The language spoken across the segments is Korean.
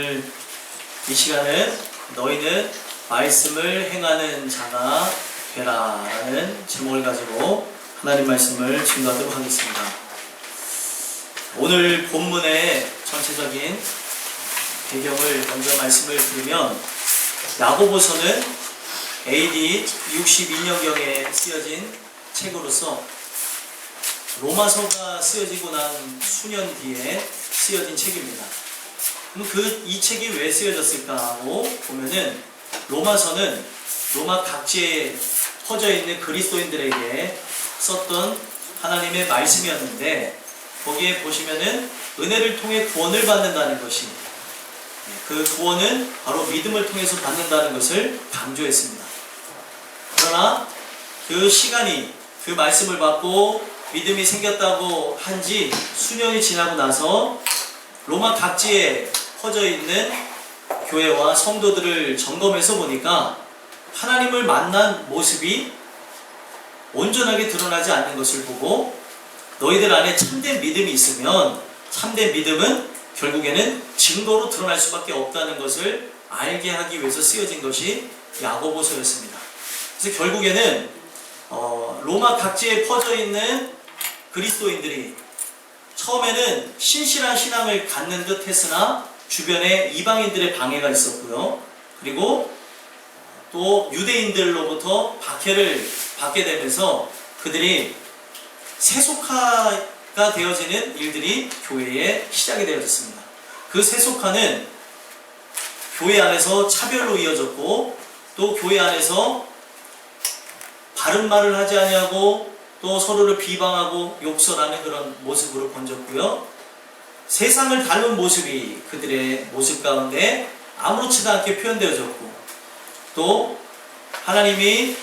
오늘 이 시간은 너희는 말씀을 행하는 자가 되라 라는 제목을 가지고 하나님 말씀을 증거하도록 하겠습니다. 오늘 본문의 전체적인 배경을 먼저 말씀을 드리면, 야고보서는 AD 62년경에 쓰여진 책으로서 로마서가 쓰여지고 난 수년 뒤에 쓰여진 책입니다. 그럼 이 책이 왜 쓰여졌을까 하고 보면은, 로마서는 로마 각지에 퍼져 있는 그리스도인들에게 썼던 하나님의 말씀이었는데, 거기에 보시면은 은혜를 통해 구원을 받는다는 것이, 그 구원은 바로 믿음을 통해서 받는다는 것을 강조했습니다. 그러나 그 시간이, 그 말씀을 받고 믿음이 생겼다고 한지 수년이 지나고 나서 로마 각지에 퍼져 있는 교회와 성도들을 점검해서 보니까 하나님을 만난 모습이 온전하게 드러나지 않는 것을 보고, 너희들 안에 참된 믿음이 있으면 참된 믿음은 결국에는 증거로 드러날 수밖에 없다는 것을 알게 하기 위해서 쓰여진 것이 야고보서였습니다. 그래서 결국에는 로마 각지에 퍼져 있는 그리스도인들이 처음에는 신실한 신앙을 갖는 듯 했으나 주변에 이방인들의 방해가 있었고요. 그리고 또 유대인들로부터 박해를 받게 되면서 그들이 세속화가 되어지는 일들이 교회에 시작이 되어졌습니다. 그 세속화는 교회 안에서 차별로 이어졌고, 또 교회 안에서 바른 말을 하지 아니하고 또 서로를 비방하고 욕설하는 그런 모습으로 번졌고요. 세상을 닮은 모습이 그들의 모습 가운데 아무렇지도 않게 표현되어졌고, 또 하나님이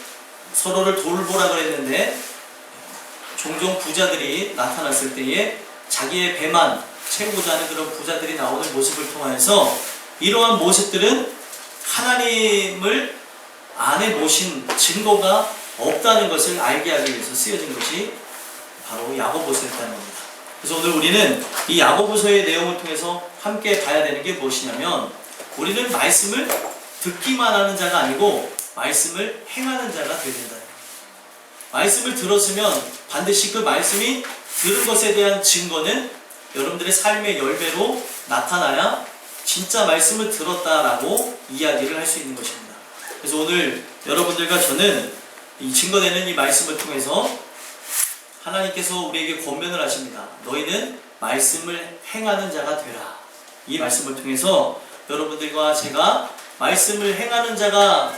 서로를 돌보라 그랬는데 종종 부자들이 나타났을 때에 자기의 배만 채우고자 하는 그런 부자들이 나오는 모습을 통해서, 이러한 모습들은 하나님을 안에 모신 증거가 없다는 것을 알게 하기 위해서 쓰여진 것이 바로 야고보서였다는 겁니다. 그래서 오늘 우리는 이 야고보서의 내용을 통해서 함께 봐야 되는 게 무엇이냐면, 우리는 말씀을 듣기만 하는 자가 아니고 말씀을 행하는 자가 되어야 된다. 말씀을 들었으면 반드시 그 말씀이 들은 것에 대한 증거는 여러분들의 삶의 열매로 나타나야 진짜 말씀을 들었다라고 이야기를 할 수 있는 것입니다. 그래서 오늘 여러분들과 저는 이 증거되는 이 말씀을 통해서 하나님께서 우리에게 권면을 하십니다. 너희는 말씀을 행하는 자가 되라. 이 말씀을 통해서 여러분들과 제가 말씀을 행하는 자가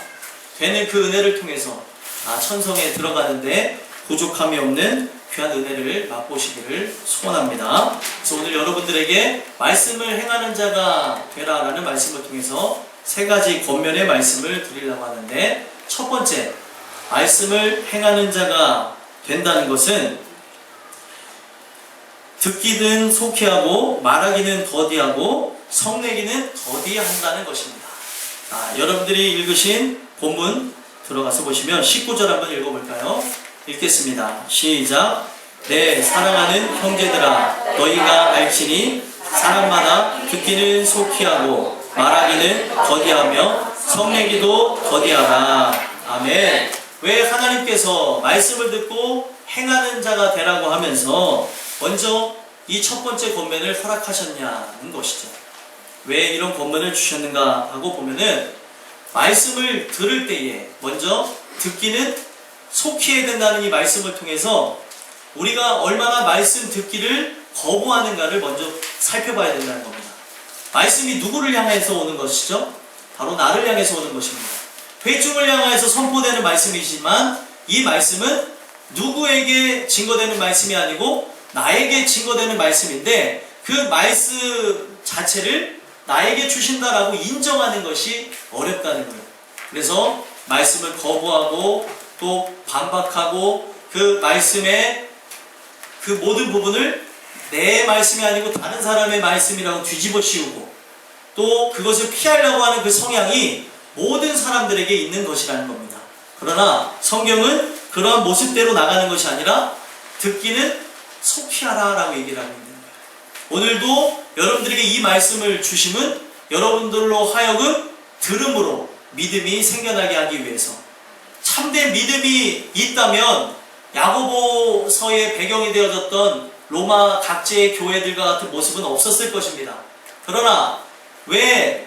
되는 그 은혜를 통해서 천성에 들어가는데 부족함이 없는 귀한 은혜를 맛보시기를 소원합니다. 그래서 오늘 여러분들에게 말씀을 행하는 자가 되라 라는 말씀을 통해서 세 가지 권면의 말씀을 드리려고 하는데, 첫 번째, 말씀을 행하는 자가 된다는 것은 듣기는 속히하고 말하기는 더디하고 성내기는 더디한다는 것입니다. 여러분들이 읽으신 본문 들어가서 보시면 19절 한번 읽어볼까요? 읽겠습니다. 시작. 내 사랑하는 형제들아, 너희가 알지니 사람마다 듣기는 속히하고 말하기는 더디하며 성내기도 더디하다. 아멘. 왜 하나님께서 말씀을 듣고 행하는 자가 되라고 하면서 먼저 이 첫 번째 권면을 허락하셨냐는 것이죠. 왜 이런 권면을 주셨는가 하고 보면은, 말씀을 들을 때에 먼저 듣기는 속히 해야 된다는 이 말씀을 통해서 우리가 얼마나 말씀 듣기를 거부하는가를 먼저 살펴봐야 된다는 겁니다. 말씀이 누구를 향해서 오는 것이죠? 바로 나를 향해서 오는 것입니다. 회중을 향해서 선포되는 말씀이지만 이 말씀은 누구에게 증거되는 말씀이 아니고 나에게 증거되는 말씀인데, 그 말씀 자체를 나에게 주신다라고 인정하는 것이 어렵다는 거예요. 그래서 말씀을 거부하고 또 반박하고 그 말씀의 그 모든 부분을 내 말씀이 아니고 다른 사람의 말씀이라고 뒤집어 씌우고 또 그것을 피하려고 하는 그 성향이 모든 사람들에게 있는 것이라는 겁니다. 그러나 성경은 그러한 모습대로 나가는 것이 아니라 듣기는 속히 하라 라고 얘기를 하고 있는 거예요. 오늘도 여러분들에게 이 말씀을 주심은 여러분들로 하여금 들음으로 믿음이 생겨나게 하기 위해서, 참된 믿음이 있다면 야고보서의 배경이 되어졌던 로마 각지의 교회들과 같은 모습은 없었을 것입니다. 그러나 왜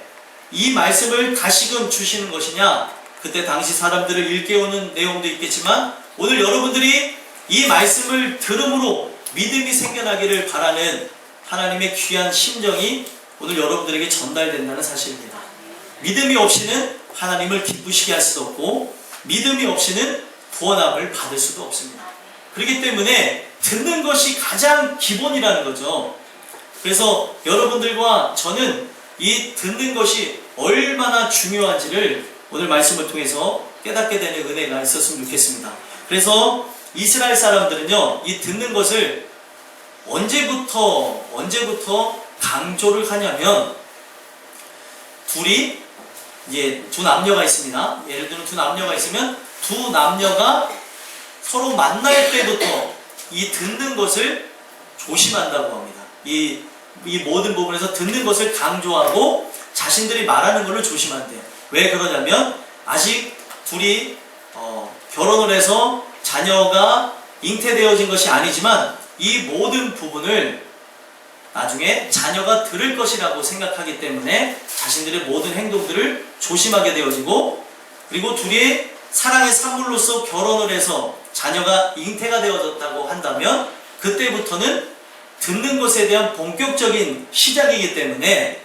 이 말씀을 다시금 주시는 것이냐? 그때 당시 사람들을 일깨우는 내용도 있겠지만 오늘 여러분들이 이 말씀을 들음으로 믿음이 생겨나기를 바라는 하나님의 귀한 심정이 오늘 여러분들에게 전달된다는 사실입니다. 믿음이 없이는 하나님을 기쁘시게 할 수도 없고 믿음이 없이는 구원함을 받을 수도 없습니다. 그렇기 때문에 듣는 것이 가장 기본이라는 거죠. 그래서 여러분들과 저는 이 듣는 것이 얼마나 중요한지를 오늘 말씀을 통해서 깨닫게 되는 은혜가 있었으면 좋겠습니다. 그래서 이스라엘 사람들은요, 이 듣는 것을 언제부터 강조를 하냐면, 두 남녀가 있습니다. 예를 들면 두 남녀가 있으면 두 남녀가 서로 만날 때부터 이 듣는 것을 조심한다고 합니다. 이 모든 부분에서 듣는 것을 강조하고 자신들이 말하는 것을 조심한대요. 왜 그러냐면 아직 둘이 결혼을 해서 자녀가 잉태되어진 것이 아니지만 이 모든 부분을 나중에 자녀가 들을 것이라고 생각하기 때문에 자신들의 모든 행동들을 조심하게 되어지고, 그리고 둘이 사랑의 산물로서 결혼을 해서 자녀가 잉태가 되어졌다고 한다면 그때부터는 듣는 것에 대한 본격적인 시작이기 때문에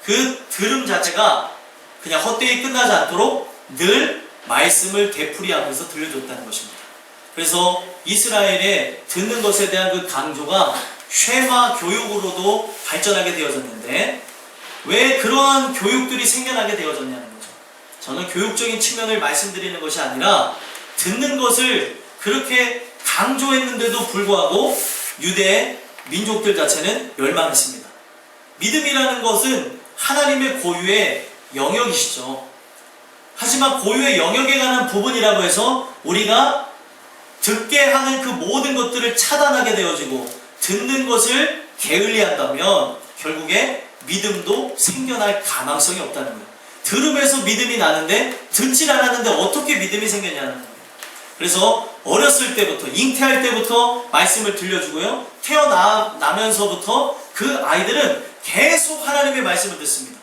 그 들음 자체가 그냥 헛되이 끝나지 않도록 늘 말씀을 되풀이하면서 들려줬다는 것입니다. 그래서 이스라엘의 듣는 것에 대한 그 강조가 쉐마 교육으로도 발전하게 되어졌는데, 왜 그러한 교육들이 생겨나게 되어졌냐는 거죠. 저는 교육적인 측면을 말씀드리는 것이 아니라 듣는 것을 그렇게 강조했는데도 불구하고 유대 민족들 자체는 멸망했습니다. 믿음이라는 것은 하나님의 고유의 영역이시죠. 하지만 고유의 영역에 관한 부분이라고 해서 우리가 듣게 하는 그 모든 것들을 차단하게 되어지고 듣는 것을 게을리한다면 결국에 믿음도 생겨날 가망성이 없다는 거예요. 들음에서 믿음이 나는데 듣질 않았는데 어떻게 믿음이 생겼냐는 거예요. 그래서 어렸을 때부터, 잉태할 때부터 말씀을 들려주고요, 태어나면서부터 그 아이들은 계속 하나님의 말씀을 듣습니다.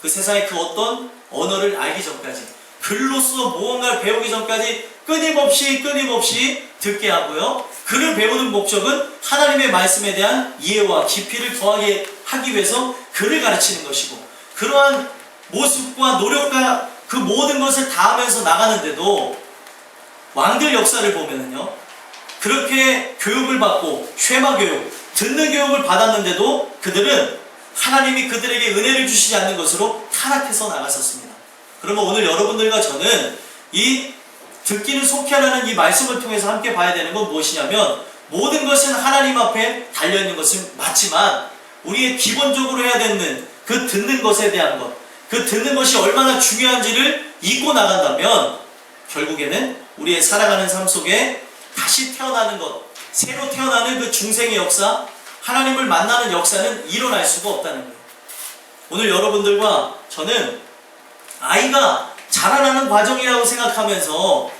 그 세상의 그 어떤 언어를 알기 전까지, 글로써 무언가를 배우기 전까지 끊임없이 듣게 하고요, 글을 배우는 목적은 하나님의 말씀에 대한 이해와 깊이를 더하게 하기 위해서 글을 가르치는 것이고, 그러한 모습과 노력과 그 모든 것을 다하면서 나가는데도 왕들 역사를 보면은요, 그렇게 교육을 받고 쉐마 교육, 듣는 교육을 받았는데도 그들은 하나님이 그들에게 은혜를 주시지 않는 것으로 타락해서 나갔었습니다. 그러면 오늘 여러분들과 저는 이 듣기는 속히 하라는 이 말씀을 통해서 함께 봐야 되는 건 무엇이냐면, 모든 것은 하나님 앞에 달려있는 것은 맞지만 우리의 기본적으로 해야 되는 그 듣는 것에 대한 것, 그 듣는 것이 얼마나 중요한지를 잊고 나간다면 결국에는 우리의 살아가는 삶 속에 다시 태어나는 것, 새로 태어나는 그 중생의 역사, 하나님을 만나는 역사는 일어날 수가 없다는 거예요. 오늘 여러분들과 저는 아이가 자라나는 과정이라고 생각하면서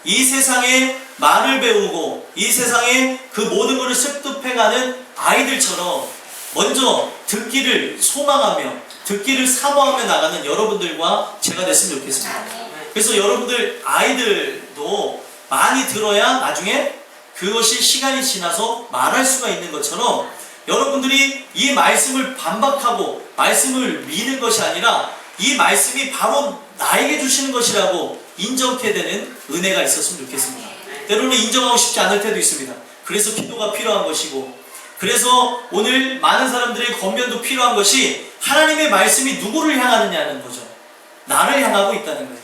이 세상에 말을 배우고 이 세상에 그 모든 것을 습득해가는 아이들처럼 먼저 듣기를 소망하며 듣기를 사모하며 나가는 여러분들과 제가 됐으면 좋겠습니다. 그래서 여러분들 아이들도 많이 들어야 나중에 그것이 시간이 지나서 말할 수가 있는 것처럼 여러분들이 이 말씀을 반박하고 말씀을 미는 것이 아니라 이 말씀이 바로 나에게 주시는 것이라고 인정케 되는 은혜가 있었으면 좋겠습니다. 때로는 인정하고 싶지 않을 때도 있습니다. 그래서 기도가 필요한 것이고, 그래서 오늘 많은 사람들의 권면도 필요한 것이 하나님의 말씀이 누구를 향하느냐는 거죠. 나를 향하고 있다는 거예요.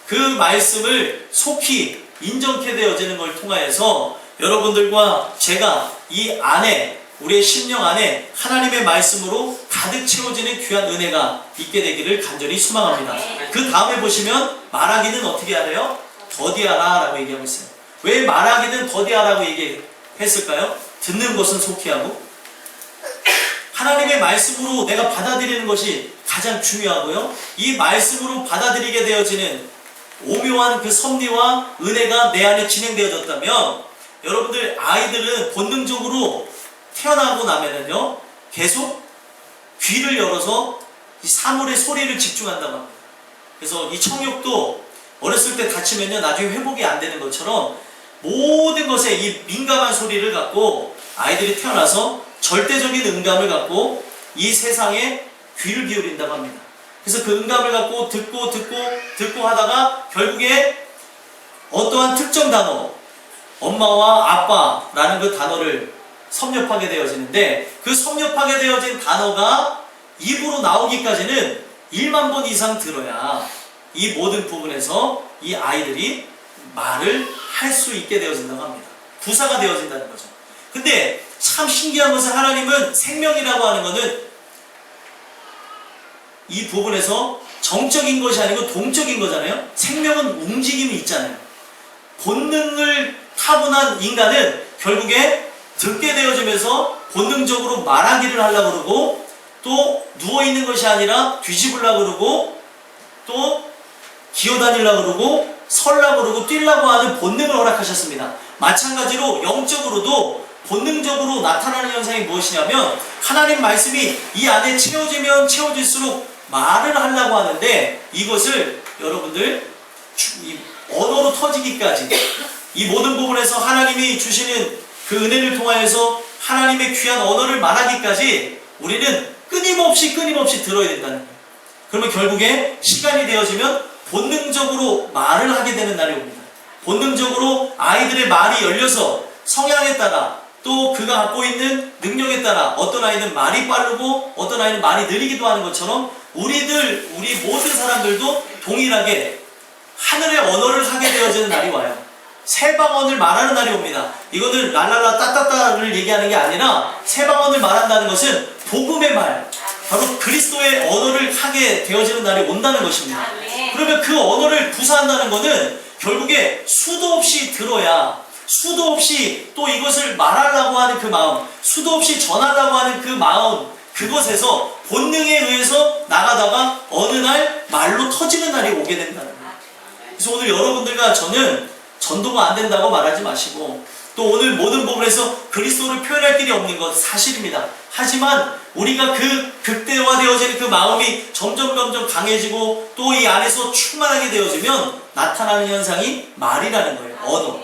그 말씀을 속히 인정케 되어지는 걸 통하여서 여러분들과 제가 이 안에, 우리의 심령 안에 하나님의 말씀으로 가득 채워지는 귀한 은혜가 있게 되기를 간절히 소망합니다. 그 다음에 보시면 말하기는 어떻게 하래요? 더디하라 라고 얘기하고 있어요. 왜 말하기는 더디하라고 얘기했을까요? 듣는 것은 속히 하고 하나님의 말씀으로 내가 받아들이는 것이 가장 중요하고요. 이 말씀으로 받아들이게 되어지는 오묘한 그 섭리와 은혜가 내 안에 진행되어졌다면 여러분들 아이들은 본능적으로 태어나고 나면은요 계속 귀를 열어서 이 사물의 소리를 집중한다고 합니다. 그래서 이 청력도 어렸을 때 다치면요 나중에 회복이 안 되는 것처럼 모든 것에 이 민감한 소리를 갖고 아이들이 태어나서 절대적인 음감을 갖고 이 세상에 귀를 기울인다고 합니다. 그래서 그 음감을 갖고 듣고 하다가 결국에 어떠한 특정 단어, 엄마와 아빠라는 그 단어를 섭렵하게 되어지는데 그 섭렵하게 되어진 단어가 입으로 나오기까지는 1만 번 이상 들어야 이 모든 부분에서 이 아이들이 말을 할 수 있게 되어진다고 합니다. 부사가 되어진다는 거죠. 근데 참 신기한 것은 하나님은 생명이라고 하는 것은 이 부분에서 정적인 것이 아니고 동적인 거잖아요. 생명은 움직임이 있잖아요. 본능을 타고난 인간은 결국에 듣게 되어지면서 본능적으로 말하기를 하려고 그러고 또 누워있는 것이 아니라 뒤집으려고 그러고 또 기어다니려고 그러고 설라고 그러고 뛰려고 하는 본능을 허락하셨습니다. 마찬가지로 영적으로도 본능적으로 나타나는 현상이 무엇이냐면 하나님 말씀이 이 안에 채워지면 채워질수록 말을 하려고 하는데 이것을 여러분들 이 언어로 터지기까지 이 모든 부분에서 하나님이 주시는 그 은혜를 통하여서 하나님의 귀한 언어를 말하기까지 우리는 끊임없이 들어야 된다는 거예요. 그러면 결국에 시간이 되어지면 본능적으로 말을 하게 되는 날이 옵니다. 본능적으로 아이들의 말이 열려서 성향에 따라 또 그가 갖고 있는 능력에 따라 어떤 아이는 말이 빠르고 어떤 아이는 말이 느리기도 하는 것처럼 우리 모든 사람들도 동일하게 하늘의 언어를 하게 되어지는 날이 와요. 세방언을 말하는 날이 옵니다. 이거는 랄랄라 따따따를 얘기하는 게 아니라 세방언을 말한다는 것은 복음의 말, 바로 그리스도의 언어를 하게 되어지는 날이 온다는 것입니다. 그러면 그 언어를 구사한다는 것은 결국에 수도 없이 들어야 수도 없이 또 이것을 말하려고 하는 그 마음, 수도 없이 전하려고 하는 그 마음, 그것에서 본능에 의해서 나가다가 어느 날 말로 터지는 날이 오게 된다는 거예요. 그래서 오늘 여러분들과 저는 전도가 안 된다고 말하지 마시고 또 오늘 모든 부분에서 그리스도를 표현할 길이 없는 것 사실입니다. 하지만 우리가 그 극대화되어지는 그 마음이 점점 강해지고 또 이 안에서 충만하게 되어지면 나타나는 현상이 말이라는 거예요. 언어.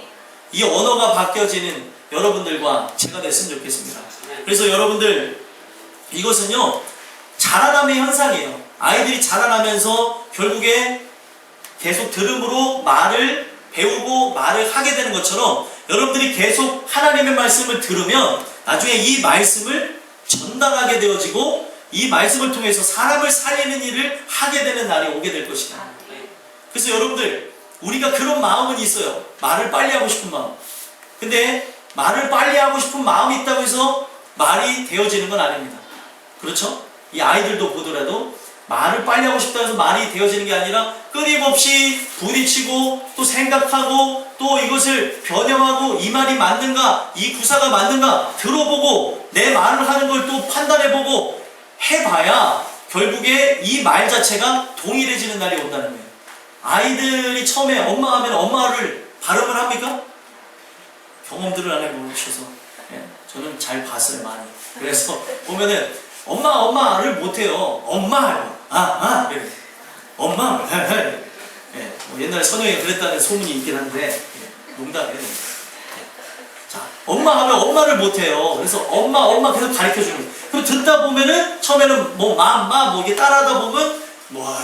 이 언어가 바뀌어지는 여러분들과 제가 됐으면 좋겠습니다. 그래서 여러분들 이것은요 자라남의 현상이에요. 아이들이 자라나면서 결국에 계속 들음으로 말을 배우고 말을 하게 되는 것처럼 여러분들이 계속 하나님의 말씀을 들으면 나중에 이 말씀을 전달하게 되어지고 이 말씀을 통해서 사람을 살리는 일을 하게 되는 날이 오게 될 것이다. 그래서 여러분들 우리가 그런 마음은 있어요. 말을 빨리 하고 싶은 마음. 근데 말을 빨리 하고 싶은 마음이 있다고 해서 말이 되어지는 건 아닙니다. 그렇죠? 이 아이들도 보더라도 말을 빨리 하고 싶다고 해서 말이 되어지는 게 아니라 끊임없이 부딪히고 또 생각하고 또 이것을 변형하고 이 말이 맞는가 이 구사가 맞는가 들어보고 내 말을 하는 걸 또 판단해보고 해봐야 결국에 이 말 자체가 동일해지는 날이 온다는 거예요. 아이들이 처음에 엄마 하면 엄마를 발음을 합니까? 경험들을 안 해보셔서 저는 잘 봤어요 많이. 그래서 보면은 엄마를 못해요. 엄마 이래. 엄마 뭐 옛날에 선영이가 그랬다는 소문이 있긴 한데 농담이에요. 자, 엄마 하면 엄마를 못해요. 그래서 엄마 계속 가르쳐주는 거예요. 그럼 듣다 보면은 처음에는 뭐 맘마 뭐 이게 따라하다 보면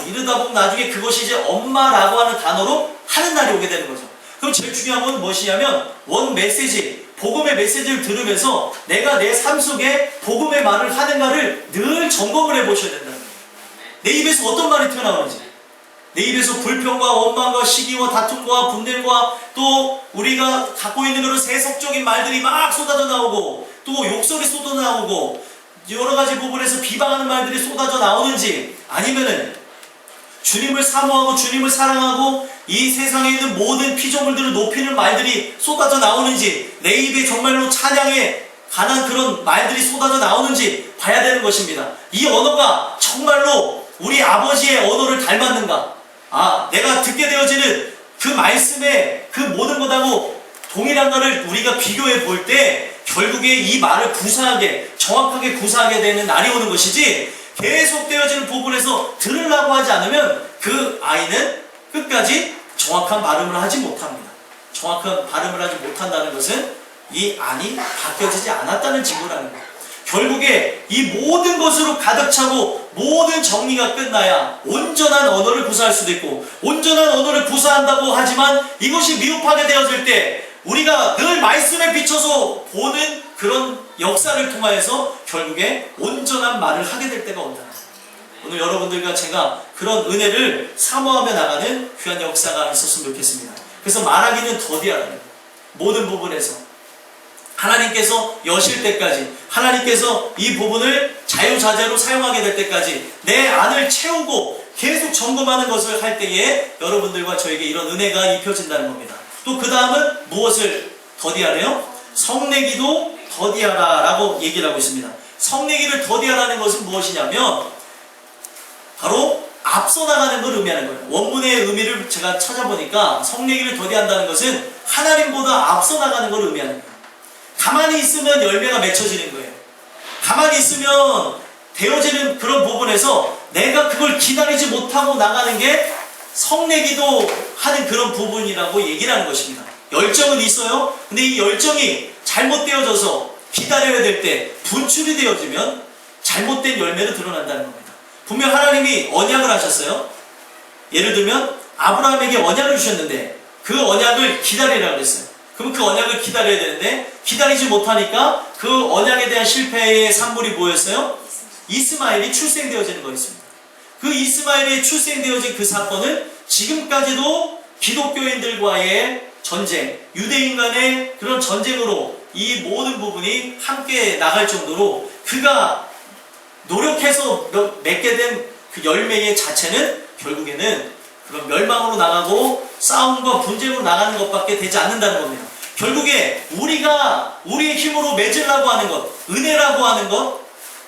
이러다 보면 나중에 그것이 이제 엄마라고 하는 단어로 하는 날이 오게 되는 거죠. 그럼 제일 중요한 건 무엇이냐면 원 메시지, 복음의 메시지를 들으면서 내가 내 삶 속에 복음의 말을 하는가를 늘 점검을 해보셔야 된다는 거예요. 내 입에서 어떤 말이 튀어나오는지, 내 입에서 불평과 원망과 시기와 다툼과 분냄과 또 우리가 갖고 있는 그런 세속적인 말들이 막 쏟아져 나오고 또 욕설이 쏟아져 나오고 여러 가지 부분에서 비방하는 말들이 쏟아져 나오는지 아니면은 주님을 사모하고 주님을 사랑하고 이 세상에 있는 모든 피조물들을 높이는 말들이 쏟아져 나오는지 내 입에 정말로 찬양의 관한 그런 말들이 쏟아져 나오는지 봐야 되는 것입니다. 이 언어가 정말로 우리 아버지의 언어를 닮았는가? 내가 듣게 되어지는 그 말씀의 그 모든 것하고 동일한 것을 우리가 비교해 볼 때 결국에 이 말을 구사하게, 정확하게 구사하게 되는 날이 오는 것이지, 계속되어지는 부분에서 들으려고 하지 않으면 그 아이는 끝까지 정확한 발음을 하지 못합니다. 정확한 발음을 하지 못한다는 것은 이 안이 바뀌어지지 않았다는 징후라는 거예요. 결국에 이 모든 것으로 가득 차고 모든 정리가 끝나야 온전한 언어를 구사할 수도 있고, 온전한 언어를 구사한다고 하지만 이것이 미흡하게 되어질 때 우리가 늘 말씀에 비춰서 보는 그런 역사를 통하여서 결국에 온전한 말을 하게 될 때가 온다. 오늘 여러분들과 제가 그런 은혜를 사모하며 나가는 귀한 역사가 있었으면 좋겠습니다. 그래서 말하기는 더디하라는 거예요. 모든 부분에서 하나님께서 여실 때까지, 하나님께서 이 부분을 자유자재로 사용하게 될 때까지 내 안을 채우고 계속 점검하는 것을 할 때에 여러분들과 저에게 이런 은혜가 입혀진다는 겁니다. 또 그 다음은 무엇을 더디하래요? 성내기도 더디하라 라고 얘기를 하고 있습니다. 성내기를 더디하라는 것은 무엇이냐면 바로 앞서 나가는 걸 의미하는 거예요. 원문의 의미를 제가 찾아보니까 성내기를 더디한다는 것은 하나님보다 앞서 나가는 걸 의미하는 거예요. 가만히 있으면 열매가 맺혀지는 거예요. 가만히 있으면 되어지는 그런 부분에서 내가 그걸 기다리지 못하고 나가는 게 성내기도 하는 그런 부분이라고 얘기를 하는 것입니다. 열정은 있어요. 근데 이 열정이 잘못되어져서 기다려야 될 때 분출이 되어지면 잘못된 열매로 드러난다는 겁니다. 분명 하나님이 언약을 하셨어요. 예를 들면 아브라함에게 언약을 주셨는데 그 언약을 기다리라고 그랬어요. 그럼 그 언약을 기다려야 되는데 기다리지 못하니까 그 언약에 대한 실패의 산물이 뭐였어요? 이스마엘이 출생되어지는 거였습니다. 그 이스마엘이 출생되어진 그 사건은 지금까지도 기독교인들과의 전쟁, 유대인 간의 그런 전쟁으로 이 모든 부분이 함께 나갈 정도로 그가 노력해서 맺게 된 그 열매의 자체는 결국에는 그런 멸망으로 나가고 싸움과 분쟁으로 나가는 것밖에 되지 않는다는 겁니다. 결국에 우리가 우리의 힘으로 맺으려고 하는 것, 은혜라고 하는 것,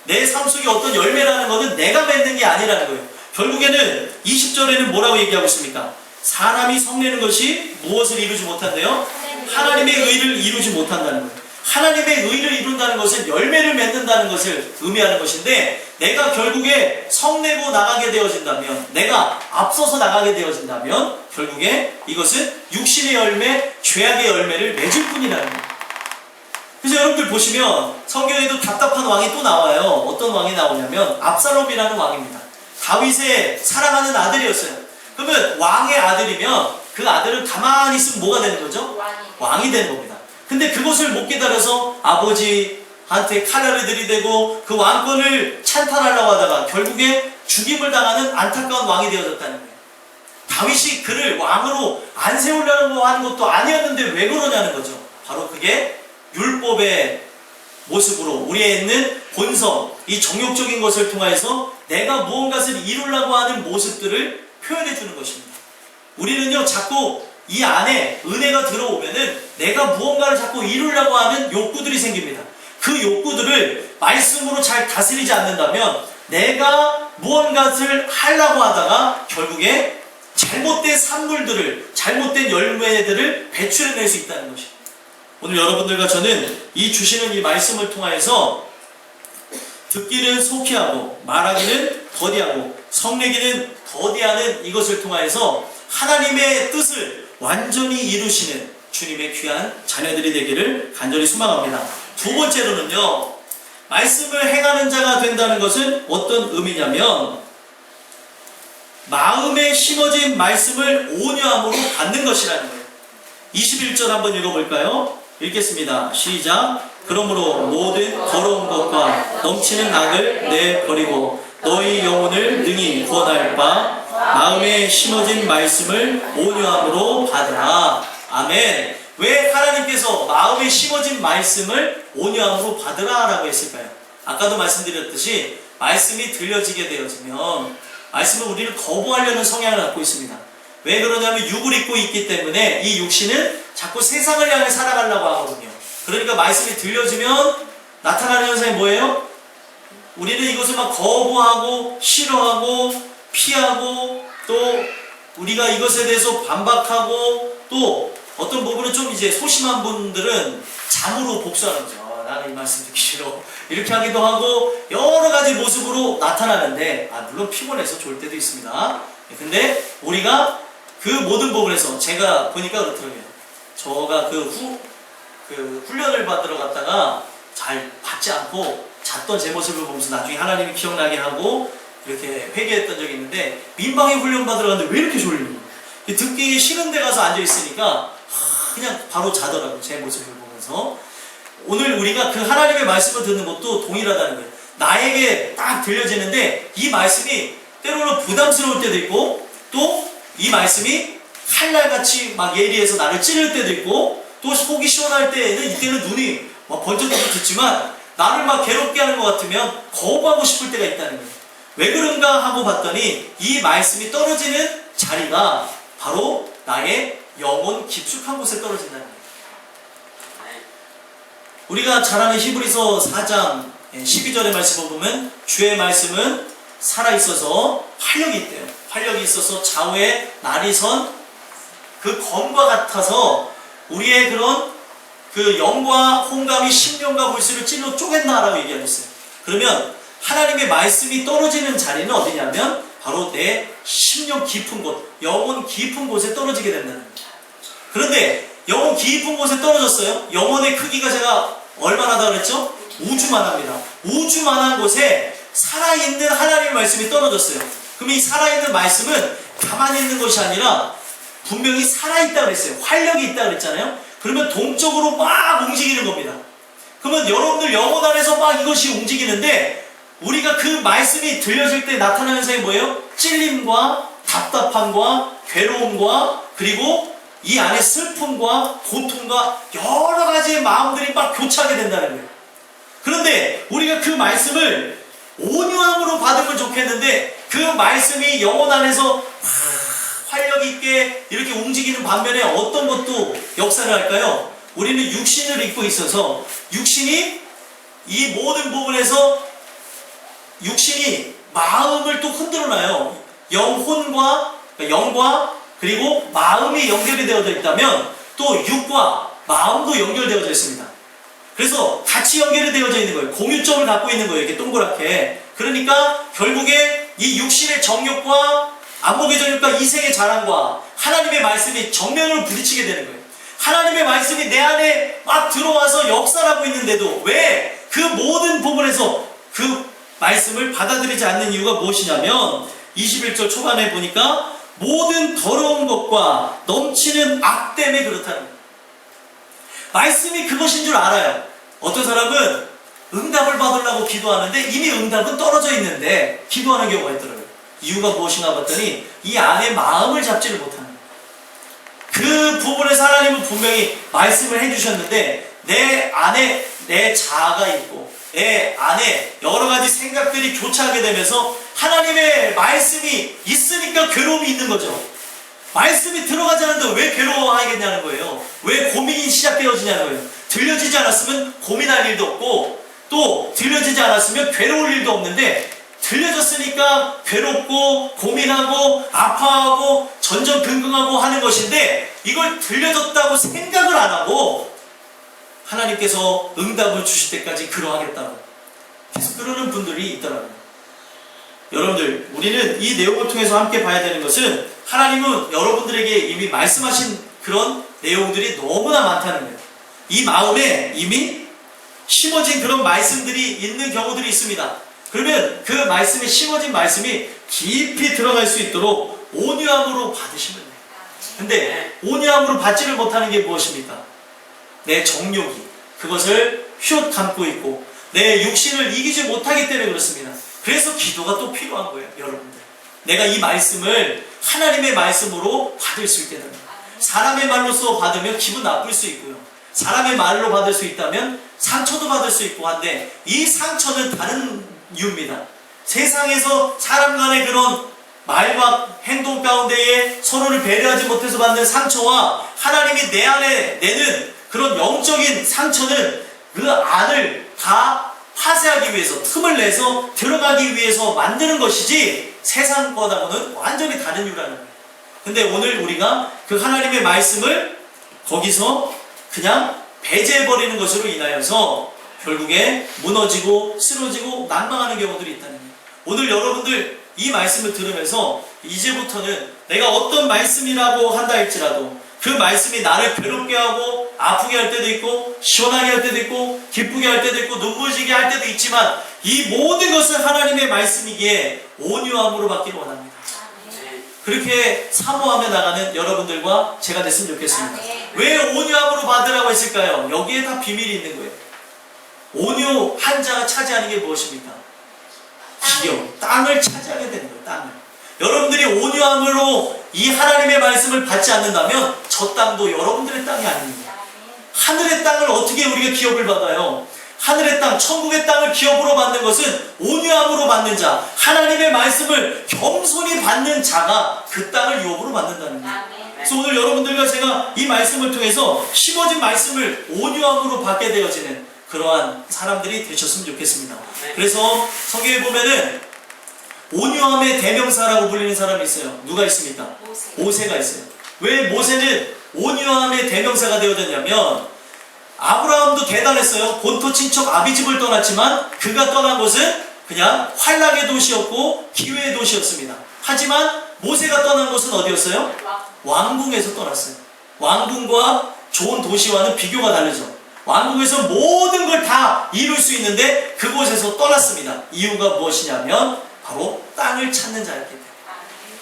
내 삶 속에 어떤 열매라는 것은 내가 맺는 게 아니라는 거예요. 결국에는 20절에는 뭐라고 얘기하고 있습니까? 사람이 성내는 것이 무엇을 이루지 못한대요? 하나님의 의를 이루지 못한다는 거예요. 하나님의 의를 이룬다는 것은 열매를 맺는다는 것을 의미하는 것인데, 내가 결국에 성내고 나가게 되어진다면, 내가 앞서서 나가게 되어진다면 결국에 이것은 육신의 열매, 죄악의 열매를 맺을 뿐이라는 거예요. 그래서 여러분들 보시면 성경에도 답답한 왕이 또 나와요. 어떤 왕이 나오냐면 압살롬이라는 왕입니다. 다윗의 사랑하는 아들이었어요. 그러면 왕의 아들이면 그 아들은 가만히 있으면 뭐가 되는 거죠? 왕이 되는 겁니다. 근데 그것을 못 기다려서 아버지한테 칼날을 들이대고 그 왕권을 찬탈하려고 하다가 결국에 죽임을 당하는 안타까운 왕이 되어졌다는 거예요. 다윗이 그를 왕으로 안 세우려고 하는 것도 아니었는데 왜 그러냐는 거죠. 바로 그게 율법의 모습으로 우리에 있는 본성, 이 정욕적인 것을 통해서 내가 무언가를 이루려고 하는 모습들을 표현해 주는 것입니다. 우리는요 자꾸 이 안에 은혜가 들어오면은 내가 무언가를 자꾸 이루려고 하는 욕구들이 생깁니다. 그 욕구들을 말씀으로 잘 다스리지 않는다면 내가 무언가를 하려고 하다가 결국에 잘못된 산물들을, 잘못된 열매들을 배출해낼 수 있다는 것입니다. 오늘 여러분들과 저는 이 주시는 이 말씀을 통하여서 듣기는 속히 하고 말하기는 더디하고 성내기는 더디하는 이것을 통하여서 하나님의 뜻을 완전히 이루시는 주님의 귀한 자녀들이 되기를 간절히 소망합니다. 두 번째로는요, 말씀을 행하는 자가 된다는 것은 어떤 의미냐면 마음에 심어진 말씀을 온유함으로 받는 것이라는 거예요. 21절 한번 읽어볼까요? 읽겠습니다. 시작. 그러므로 모든 더러운 것과 넘치는 악을 내버리고 너희 영혼을 능히 구원할 바 마음에 심어진 말씀을 온유함으로 받으라. 아멘. 왜 하나님께서 마음에 심어진 말씀을 온유함으로 받으라 라고 했을까요? 아까도 말씀드렸듯이 말씀이 들려지게 되어지면 말씀은 우리를 거부하려는 성향을 갖고 있습니다. 왜 그러냐면 육을 입고 있기 때문에 이 육신은 자꾸 세상을 향해 살아가려고 하거든요. 그러니까 말씀이 들려지면 나타나는 현상이 뭐예요? 우리는 이것을 막 거부하고 싫어하고 피하고 또 우리가 이것에 대해서 반박하고 또 어떤 부분은 좀 이제 소심한 분들은 잠으로 복수하는 거죠. 나는 이 말씀 듣기 싫어. 이렇게 하기도 하고 여러 가지 모습으로 나타나는데 물론 피곤해서 좋을 때도 있습니다. 근데 우리가 그 모든 부분에서 제가 보니까 그렇더라고요. 저가 그 훈련을 받으러 갔다가 잘 받지 않고 잤던 제 모습을 보면서 나중에 하나님이 기억나게 하고 이렇게 회개했던 적이 있는데 민방위 훈련 받으러 갔는데 왜 이렇게 졸리니? 듣기 싫은 데 가서 앉아있으니까 그냥 바로 자더라고요. 제 모습을 보면서. 오늘 우리가 그 하나님의 말씀을 듣는 것도 동일하다는 거예요. 나에게 딱 들려지는데 이 말씀이 때로는 부담스러울 때도 있고 또 이 말씀이 칼날같이 막 예리해서 나를 찌를 때도 있고 또 속이 시원할 때에는 이때는 눈이 막 번쩍번쩍 듣지만 나를 막 괴롭게 하는 것 같으면 거부하고 싶을 때가 있다는 거예요. 왜 그런가 하고 봤더니 이 말씀이 떨어지는 자리가 바로 나의 영혼 깊숙한 곳에 떨어진다는 거예요. 우리가 잘 아는 히브리서 4장 12절의 말씀을 보면 주의 말씀은 살아있어서 활력이 있대요. 활력이 있어서 좌우에 날이 선 그 검과 같아서 우리의 그런 그 영과 홍감이 심령과 골수를 찔러 쪼갠다라고 얘기하셨어요. 그러면 하나님의 말씀이 떨어지는 자리는 어디냐면 바로 내 심령 깊은 곳, 영혼 깊은 곳에 떨어지게 된다는 거예요. 그런데 영혼 깊은 곳에 떨어졌어요. 영혼의 크기가 제가 얼마나 다 그랬죠? 우주만합니다. 우주만한 곳에 살아있는 하나님의 말씀이 떨어졌어요. 그럼 이 살아있는 말씀은 가만히 있는 것이 아니라 분명히 살아있다 그랬어요. 활력이 있다 그랬잖아요. 그러면 동적으로 막 움직이는 겁니다. 그러면 여러분들 영혼 안에서 막 이것이 움직이는데 우리가 그 말씀이 들려질 때 나타나는 현상이 뭐예요? 찔림과 답답함과 괴로움과 그리고 이 안에 슬픔과 고통과 여러 가지의 마음들이 막 교차하게 된다는 거예요. 그런데 우리가 그 말씀을 온유함으로 받으면 좋겠는데 그 말씀이 영혼 안에서 활력 있게 이렇게 움직이는 반면에 어떤 것도 역사를 할까요? 우리는 육신을 입고 있어서 육신이 이 모든 부분에서 육신이 마음을 또 흔들어놔요. 영혼과 영과 그리고 마음이 연결이 되어져 있다면 또 육과 마음도 연결되어져 있습니다. 그래서 같이 연결이 되어져 있는 거예요. 공유점을 갖고 있는 거예요. 이렇게 동그랗게. 그러니까 결국에 이 육신의 정욕과 안목의 정욕과 이생의 자랑과 하나님의 말씀이 정면으로 부딪히게 되는 거예요. 하나님의 말씀이 내 안에 막 들어와서 역사를 하고 있는데도 왜 그 모든 부분에서 그 말씀을 받아들이지 않는 이유가 무엇이냐면 21절 초반에 보니까 모든 더러운 것과 넘치는 악 때문에 그렇다는 거예요. 말씀이 그것인 줄 알아요. 어떤 사람은 응답을 받으려고 기도하는데 이미 응답은 떨어져 있는데 기도하는 경우가 있더라고요. 이유가 무엇인가 봤더니 이 안에 마음을 잡지를 못하는 거예요. 그 부분에서 하나님은 분명히 말씀을 해주셨는데 내 안에 내 자아가 있고 내 안에 여러 가지 생각들이 교차하게 되면서 하나님의 말씀이 있으니까 괴로움이 있는 거죠. 말씀이 들어가지 않는데 왜 괴로워하겠냐는 거예요. 왜 고민이 시작되어지냐는 거예요. 들려지지 않았으면 고민할 일도 없고 또 들려지지 않았으면 괴로울 일도 없는데 들려졌으니까 괴롭고 고민하고 아파하고 전전긍긍하고 하는 것인데 이걸 들려졌다고 생각을 안 하고 하나님께서 응답을 주실 때까지 그러하겠다고 계속 그러는 분들이 있더라고요. 여러분들 우리는 이 내용을 통해서 함께 봐야 되는 것은 하나님은 여러분들에게 이미 말씀하신 그런 내용들이 너무나 많다는 거예요. 이 마음에 이미 심어진 그런 말씀들이 있는 경우들이 있습니다. 그러면 그 말씀에 심어진 말씀이 깊이 들어갈 수 있도록 온유함으로 받으시면 돼요. 근데 온유함으로 받지를 못하는 게 무엇입니까? 내 정욕이 그것을 휘옷 감고 있고 내 육신을 이기지 못하기 때문에 그렇습니다. 그래서 기도가 또 필요한 거예요. 여러분들 내가 이 말씀을 하나님의 말씀으로 받을 수 있게 됩니다. 사람의 말로써 받으면 기분 나쁠 수 있고요. 사람의 말로 받을 수 있다면 상처도 받을 수 있고 한데 이 상처는 다른 이유입니다. 세상에서 사람 간의 그런 말과 행동 가운데에 서로를 배려하지 못해서 받는 상처와 하나님이 내 안에 내는 그런 영적인 상처는 그 안을 다 파쇄하기 위해서, 틈을 내서 들어가기 위해서 만드는 것이지 세상 거하고는 완전히 다른 이유라는 거예요. 근데 오늘 우리가 그 하나님의 말씀을 거기서 그냥 배제해버리는 것으로 인하여서 결국에 무너지고 쓰러지고 난망하는 경우들이 있다는 거예요. 오늘 여러분들 이 말씀을 들으면서 이제부터는 내가 어떤 말씀이라고 한다 할지라도 그 말씀이 나를 괴롭게 하고 아프게 할 때도 있고 시원하게 할 때도 있고 기쁘게 할 때도 있고 눈물지게 할 때도 있지만 이 모든 것은 하나님의 말씀이기에 온유함으로 받기를 원합니다. 그렇게 사모하며 나가는 여러분들과 제가 됐으면 좋겠습니다. 왜 온유함으로 받으라고 했을까요? 여기에 다 비밀이 있는 거예요. 온유한 자가 차지하는 게 무엇입니까? 기업, 땅을 차지하게 되는 거예요. 땅을. 여러분들이 온유함으로 이 하나님의 말씀을 받지 않는다면 저 땅도 여러분들의 땅이 아닙니다. 하늘의 땅을 어떻게 우리가 기업을 받아요? 하늘의 땅, 천국의 땅을 기업으로 받는 것은 온유함으로 받는 자, 하나님의 말씀을 겸손히 받는 자가 그 땅을 유업으로 받는다는 거예요. 그래서 오늘 여러분들과 제가 이 말씀을 통해서 심어진 말씀을 온유함으로 받게 되어지는 그러한 사람들이 되셨으면 좋겠습니다. 그래서 성경에 보면은 온유함의 대명사라고 불리는 사람이 있어요. 누가 있습니까? 모세가 있어요. 왜 모세는 온유함의 대명사가 되어졌냐면 아브라함도 대단했어요. 본토 친척 아비집을 떠났지만 그가 떠난 곳은 그냥 환락의 도시였고 기회의 도시였습니다. 하지만 모세가 떠난 곳은 어디였어요? 왕궁에서 떠났어요. 왕궁과 좋은 도시와는 비교가 다르죠. 왕궁에서 모든 걸 다 이룰 수 있는데 그곳에서 떠났습니다. 이유가 무엇이냐면 바로 땅을 찾는 자였기 때문에.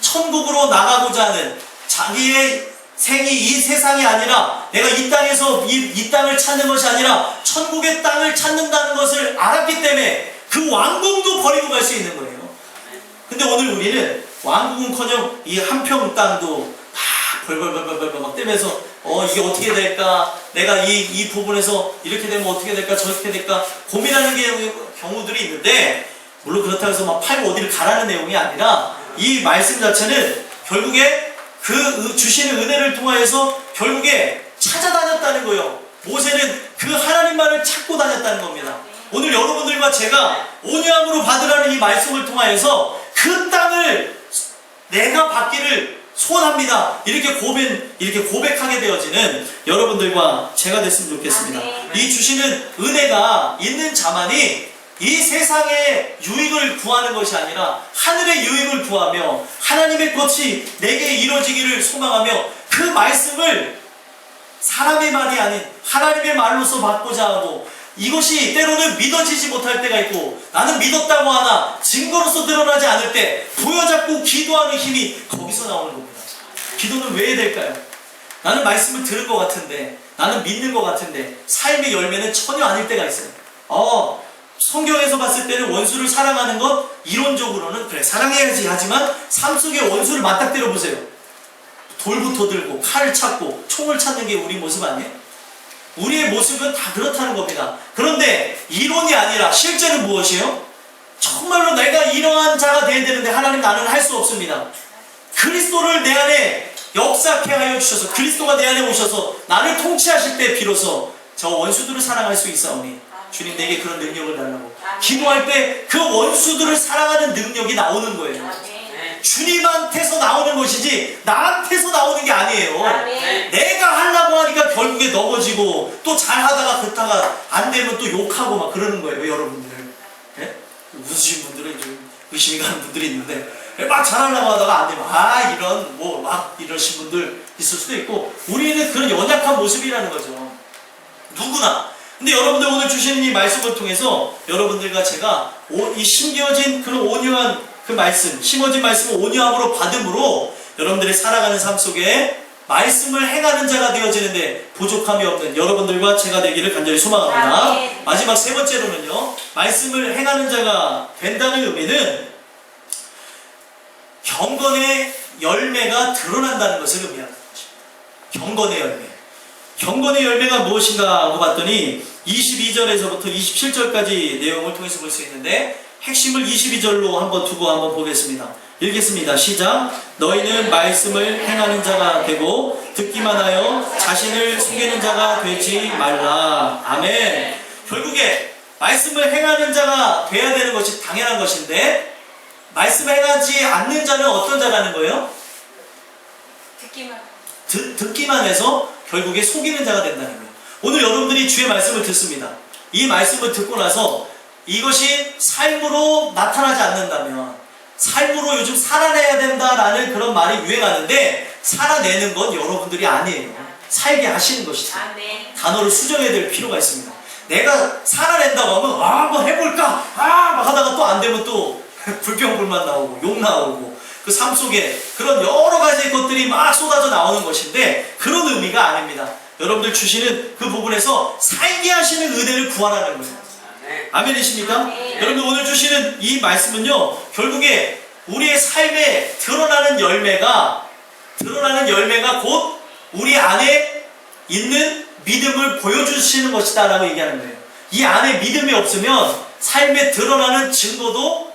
천국으로 나가고자 하는 자기의 생이 이 세상이 아니라 내가 이 땅에서 이 땅을 찾는 것이 아니라 천국의 땅을 찾는다는 것을 알았기 때문에 그 왕궁도 버리고 갈 수 있는 거예요. 근데 오늘 우리는 왕궁은커녕 이 한평 땅도 다 벌벌벌벌벌 막 떼면서 이게 어떻게 될까? 내가 이 부분에서 이렇게 되면 어떻게 될까? 저렇게 될까? 고민하는 경우들이 있는데 물론 그렇다고 해서 막 팔고 어디를 가라는 내용이 아니라 이 말씀 자체는 결국에 그 주시는 은혜를 통하여서 결국에 찾아다녔다는 거예요. 모세는 그 하나님만을 찾고 다녔다는 겁니다. 오늘 여러분들과 제가 온유함으로 받으라는 이 말씀을 통하여서 그 땅을 내가 받기를 소원합니다. 이렇게 고백하게 되어지는 여러분들과 제가 됐으면 좋겠습니다. 이 주시는 은혜가 있는 자만이 이 세상의 유익을 구하는 것이 아니라 하늘의 유익을 구하며 하나님의 것이 내게 이루어지기를 소망하며 그 말씀을 사람의 말이 아닌 하나님의 말로서 받고자 하고 이것이 때로는 믿어지지 못할 때가 있고 나는 믿었다고 하나 증거로서 드러나지 않을 때 부여잡고 기도하는 힘이 거기서 나오는 겁니다. 기도는 왜 해야 될까요? 나는 말씀을 들은 것 같은데 나는 믿는 것 같은데 삶의 열매는 전혀 아닐 때가 있어요. 성경에서 봤을 때는 원수를 사랑하는 것 이론적으로는 그래 사랑해야지 하지만 삶 속에 원수를 맞닥뜨려 보세요. 돌부터 들고 칼을 찾고 총을 찾는 게 우리 모습 아니에요? 우리의 모습은 다 그렇다는 겁니다. 그런데 이론이 아니라 실제는 무엇이에요? 정말로 내가 이러한 자가 되어야 되는데 하나님 나는 할 수 없습니다. 그리스도를 내 안에 역사케 하여 주셔서 그리스도가 내 안에 오셔서 나를 통치하실 때 비로소 저 원수들을 사랑할 수 있사오니 주님 내게 그런 능력을 달라고 기도할 때 그 원수들을 사랑하는 능력이 나오는 거예요. 주님한테서 나오는 것이지 나한테서 나오는 게 아니에요. 내가 하려고 하니까 결국에 넘어지고 또 잘하다가 그렇다가 안 되면 또 욕하고 막 그러는 거예요. 여러분들 웃으신 분들은 좀 의심이 가는 분들이 있는데 막 잘하려고 하다가 안 되면 이런 막 이러신 분들 있을 수도 있고 우리는 그런 연약한 모습이라는 거죠. 누구나. 근데 여러분들 오늘 주시는 이 말씀을 통해서 여러분들과 제가 이 심겨진 그런 온유한 그 말씀, 심어진 말씀을 온유함으로 받음으로 여러분들의 살아가는 삶 속에 말씀을 행하는 자가 되어지는데 부족함이 없는 여러분들과 제가 되기를 간절히 소망합니다. 마지막 세 번째로는요, 말씀을 행하는 자가 된다는 의미는 경건의 열매가 드러난다는 것을 의미하는 것입니다. 경건의 열매. 경건의 열매가 무엇인가 하고 봤더니 22절에서부터 27절까지 내용을 통해서 볼 수 있는데 핵심을 22절로 한번 두고 한번 보겠습니다. 읽겠습니다. 시작. 너희는 말씀을 행하는 자가 되고 듣기만 하여 자신을 속이는 자가 되지 말라. 아멘. 결국에 말씀을 행하는 자가 돼야 되는 것이 당연한 것인데 말씀을 행하지 않는 자는 어떤 자라는 거예요? 듣기만 해서 결국에 속이는 자가 된다는 거예요. 오늘 여러분들이 주의 말씀을 듣습니다. 이 말씀을 듣고 나서 이것이 삶으로 나타나지 않는다면, 삶으로 요즘 살아내야 된다라는 그런 말이 유행하는데 살아내는 건 여러분들이 아니에요. 살게 하시는 것이죠. 단어를 수정해야 될 필요가 있습니다. 내가 살아낸다고 하면 한번 해볼까? 막 하다가 또 안 되면 또 불평불만 나오고 욕 나오고 그 삶 속에 그런 여러 가지 것들이 막 쏟아져 나오는 것인데 그런 의미가 아닙니다. 여러분들 주시는 그 부분에서 살게 하시는 은혜를 구하라는 거예요. 아멘이십니까? 여러분 오늘 주시는 이 말씀은요, 결국에 우리의 삶에 드러나는 열매가 곧 우리 안에 있는 믿음을 보여주시는 것이다 라고 얘기하는 거예요. 이 안에 믿음이 없으면 삶에 드러나는 증거도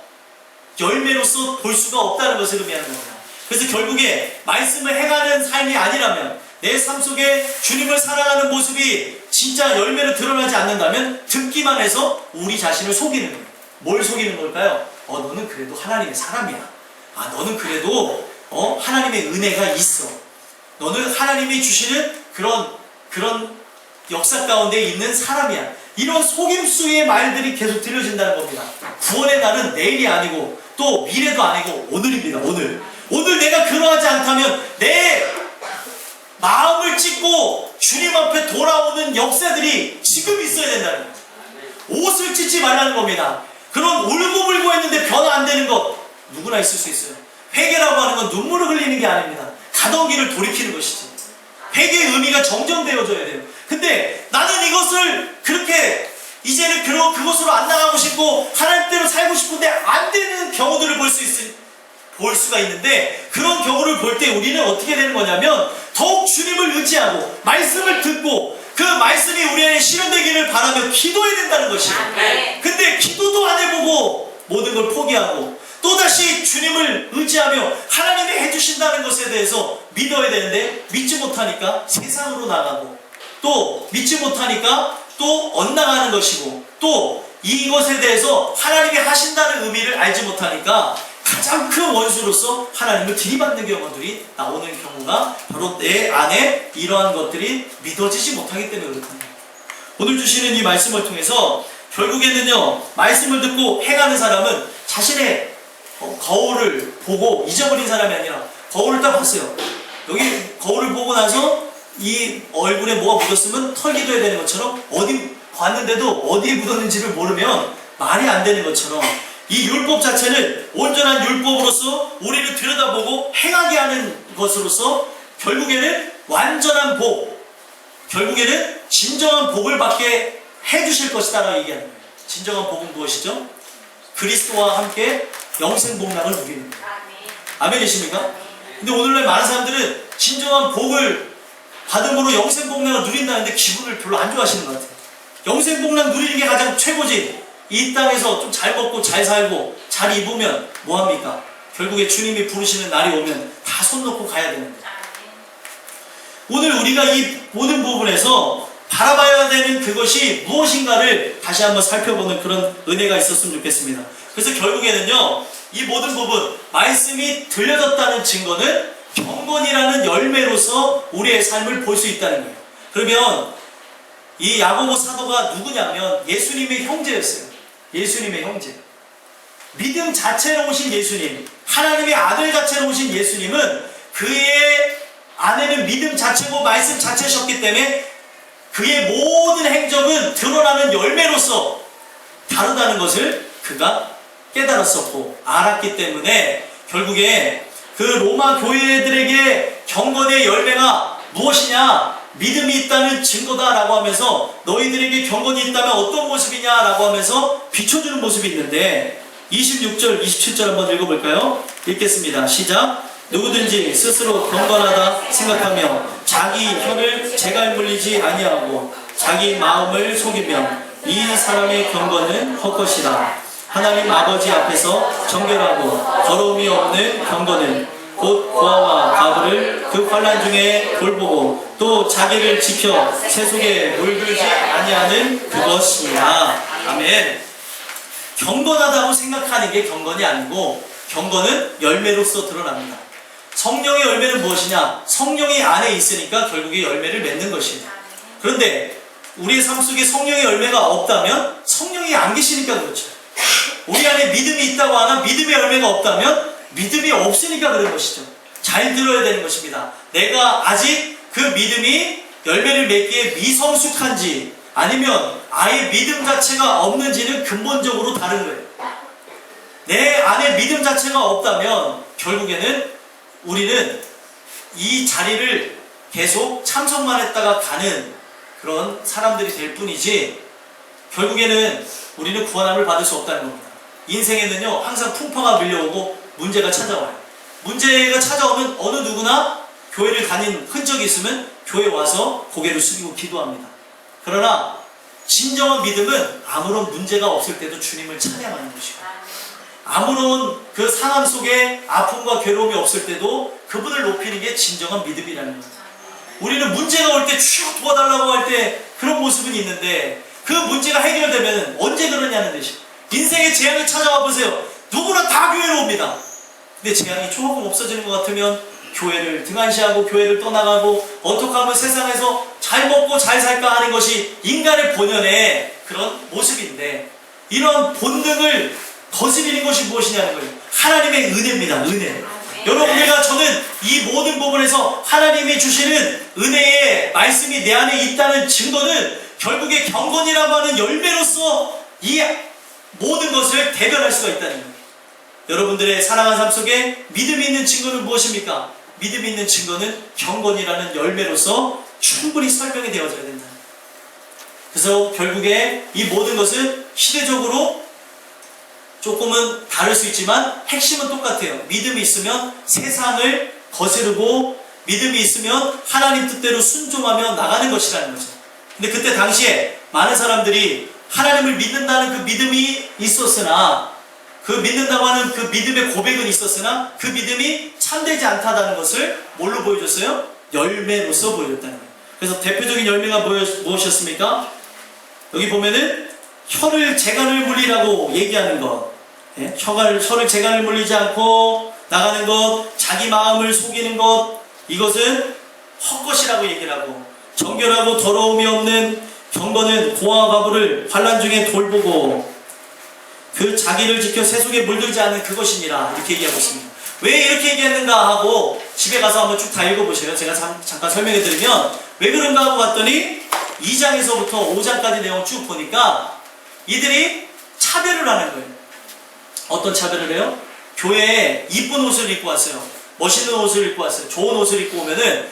열매로서 볼 수가 없다는 것을 의미하는 겁니다. 그래서 결국에 말씀을 행하는 삶이 아니라면, 내 삶 속에 주님을 사랑하는 모습이 진짜 열매로 드러나지 않는다면 듣기만 해서 우리 자신을 속이는 거예요. 뭘 속이는 걸까요? 너는 그래도 하나님의 사람이야. 너는 그래도 하나님의 은혜가 있어. 너는 하나님이 주시는 그런 역사 가운데 있는 사람이야. 이런 속임수의 말들이 계속 들려진다는 겁니다. 구원의 날은 내일이 아니고 또 미래도 아니고 오늘입니다. 오늘 내가 그러하지 않다면 내 마음을 찢고 주님 앞에 돌아오는 역사들이 지금 있어야 된다는 거예요. 옷을 찢지 말라는 겁니다. 그런 울고불고 했는데 변화 안 되는 것 누구나 있을 수 있어요. 회개라고 하는 건 눈물을 흘리는 게 아닙니다. 가던 길을 돌이키는 것이지. 회개의 의미가 정정되어져야 돼요. 근데 나는 이것을 그렇게 이제는 그것으로 안 나가고 싶고 하나님대로 살고 싶은데 안 되는 경우들을 볼 수가 있는데, 그런 경우를 볼 때 우리는 어떻게 되는 거냐면 더욱 주님을 의지하고 말씀을 듣고 그 말씀이 우리 안에 실현되기를 바라며 기도해야 된다는 것이에요. 근데 기도도 안 해보고 모든 걸 포기하고 또다시 주님을 의지하며 하나님이 해주신다는 것에 대해서 믿어야 되는데 믿지 못하니까 세상으로 나가고, 또 믿지 못하니까 또 엇나가는 것이고, 또 이것에 대해서 하나님이 하신다는 의미를 알지 못하니까 가장 큰 원수로서 하나님을 들이받는 경우들이 나오는 경우가 바로 내 안에 이러한 것들이 믿어지지 못하기 때문에 그렇답니다. 오늘 주시는 이 말씀을 통해서 결국에는요, 말씀을 듣고 행하는 사람은 자신의 거울을 보고 잊어버린 사람이 아니라 거울을 딱 봤어요. 여기 거울을 보고 나서 이 얼굴에 뭐가 묻었으면 털기도 해야 되는 것처럼 어디 봤는데도 어디에 묻었는지를 모르면 말이 안 되는 것처럼 이 율법 자체는 온전한 율법으로서 우리를 들여다보고 행하게 하는 것으로서 결국에는 완전한 복, 결국에는 진정한 복을 받게 해주실 것이다 라고 얘기하는 거예요. 진정한 복은 무엇이죠? 그리스도와 함께 영생 복락을 누리는 거예요. 아멘이십니까? 근데 오늘날 많은 사람들은 진정한 복을 받음으로 영생 복락을 누린다는데 기분을 별로 안 좋아하시는 것 같아요. 영생 복락 누리는 게 가장 최고지. 이 땅에서 좀 잘 먹고 잘 살고 잘 입으면 뭐합니까? 결국에 주님이 부르시는 날이 오면 다 손 놓고 가야 되는 거예요. 오늘 우리가 이 모든 부분에서 바라봐야 되는 그것이 무엇인가를 다시 한번 살펴보는 그런 은혜가 있었으면 좋겠습니다. 그래서 결국에는요, 이 모든 부분, 말씀이 들려졌다는 증거는 경건이라는 열매로서 우리의 삶을 볼 수 있다는 거예요. 그러면 이 야고보 사도가 누구냐면 예수님의 형제였어요. 예수님의 형제. 믿음 자체로 오신 예수님, 하나님의 아들 자체로 오신 예수님은 그의 안에는 믿음 자체고 말씀 자체셨기 때문에 그의 모든 행적은 드러나는 열매로서 다르다는 것을 그가 깨달았었고 알았기 때문에 결국에 그 로마 교회들에게 경건의 열매가 무엇이냐? 믿음이 있다는 증거다라고 하면서 너희들에게 경건이 있다면 어떤 모습이냐라고 하면서 비춰주는 모습이 있는데 26절, 27절 한번 읽어볼까요? 읽겠습니다. 시작. 누구든지 스스로 경건하다 생각하며 자기 혀를 재갈 물리지 아니하고 자기 마음을 속이며 이 사람의 경건은 헛것이다. 하나님 아버지 앞에서 정결하고 더러움이 없는 경건은 곧 고아와 과부를 그 환난 중에 돌보고 또 자기를 지켜 세속에 물들지 아니하는 그것이니라. 아멘. 경건하다고 생각하는 게 경건이 아니고 경건은 열매로서 드러납니다. 성령의 열매는 무엇이냐? 성령이 안에 있으니까 결국에 열매를 맺는 것입니다. 그런데 우리의 삶 속에 성령의 열매가 없다면 성령이 안 계시니까 그렇죠. 우리 안에 믿음이 있다고 하나 믿음의 열매가 없다면 믿음이 없으니까 그런 것이죠. 잘 들어야 되는 것입니다. 내가 아직 그 믿음이 열매를 맺기에 미성숙한지 아니면 아예 믿음 자체가 없는지는 근본적으로 다른 거예요. 내 안에 믿음 자체가 없다면 결국에는 우리는 이 자리를 계속 참석만 했다가 가는 그런 사람들이 될 뿐이지 결국에는 우리는 구원함을 받을 수 없다는 겁니다. 인생에는요 항상 풍파가 밀려오고 문제가 찾아와요. 문제가 찾아오면 어느 누구나 교회를 다닌 흔적이 있으면 교회에 와서 고개를 숙이고 기도합니다. 그러나 진정한 믿음은 아무런 문제가 없을 때도 주님을 찬양하는 것이고 아무런 그 상황 속에 아픔과 괴로움이 없을 때도 그분을 높이는 게 진정한 믿음이라는 거예요. 우리는 문제가 올 때 주여 도와달라고 할 때 그런 모습은 있는데 그 문제가 해결되면 언제 그러냐는 듯이 인생의 재앙이 찾아와 보세요. 누구나 다 교회로 옵니다. 근데 재앙이 조금 없어지는 것 같으면 교회를 등한시하고 교회를 떠나가고 어떻게 하면 세상에서 잘 먹고 잘 살까 하는 것이 인간의 본연의 그런 모습인데 이런 본능을 거스리는 것이 무엇이냐는 거예요. 하나님의 은혜입니다. 은혜. 여러분 우리가 저는 이 모든 부분에서 하나님이 주시는 은혜의 말씀이 내 안에 있다는 증거는 결국에 경건이라고 하는 열매로서 이 모든 것을 대변할 수가 있다는 거예요. 여러분들의 사랑하는 삶 속에 믿음이 있는 증거는 무엇입니까? 믿음이 있는 증거는 경건이라는 열매로서 충분히 설명이 되어져야 된다. 그래서 결국에 이 모든 것은 시대적으로 조금은 다를 수 있지만 핵심은 똑같아요. 믿음이 있으면 세상을 거스르고 믿음이 있으면 하나님 뜻대로 순종하며 나가는 것이라는 거죠. 근데 그때 당시에 많은 사람들이 하나님을 믿는다는 그 믿음이 있었으나 그 믿는다고 하는 그 믿음의 고백은 있었으나 그 믿음이 참되지 않다는 것을 뭘로 보여줬어요? 열매로서 보여줬다는 거예요. 그래서 대표적인 열매가 무엇이었습니까? 여기 보면은 혀를 재간을 물리라고 얘기하는 것. 예? 혀를 재간을 물리지 않고 나가는 것, 자기 마음을 속이는 것, 이것은 헛것이라고 얘기를 하고 정결하고 더러움이 없는 경건은 고아와 과부를 환난 중에 돌보고 그 자기를 지켜 세속에 물들지 않는 그것이니라 이렇게 얘기하고 있습니다. 왜 이렇게 얘기했는가 하고 집에 가서 한번 쭉 다 읽어보세요. 제가 잠깐 설명해 드리면 왜 그런가 하고 봤더니 2장에서부터 5장까지 내용 쭉 보니까 이들이 차별을 하는 거예요. 어떤 차별을 해요? 교회에 이쁜 옷을 입고 왔어요. 멋있는 옷을 입고 왔어요. 좋은 옷을 입고 오면은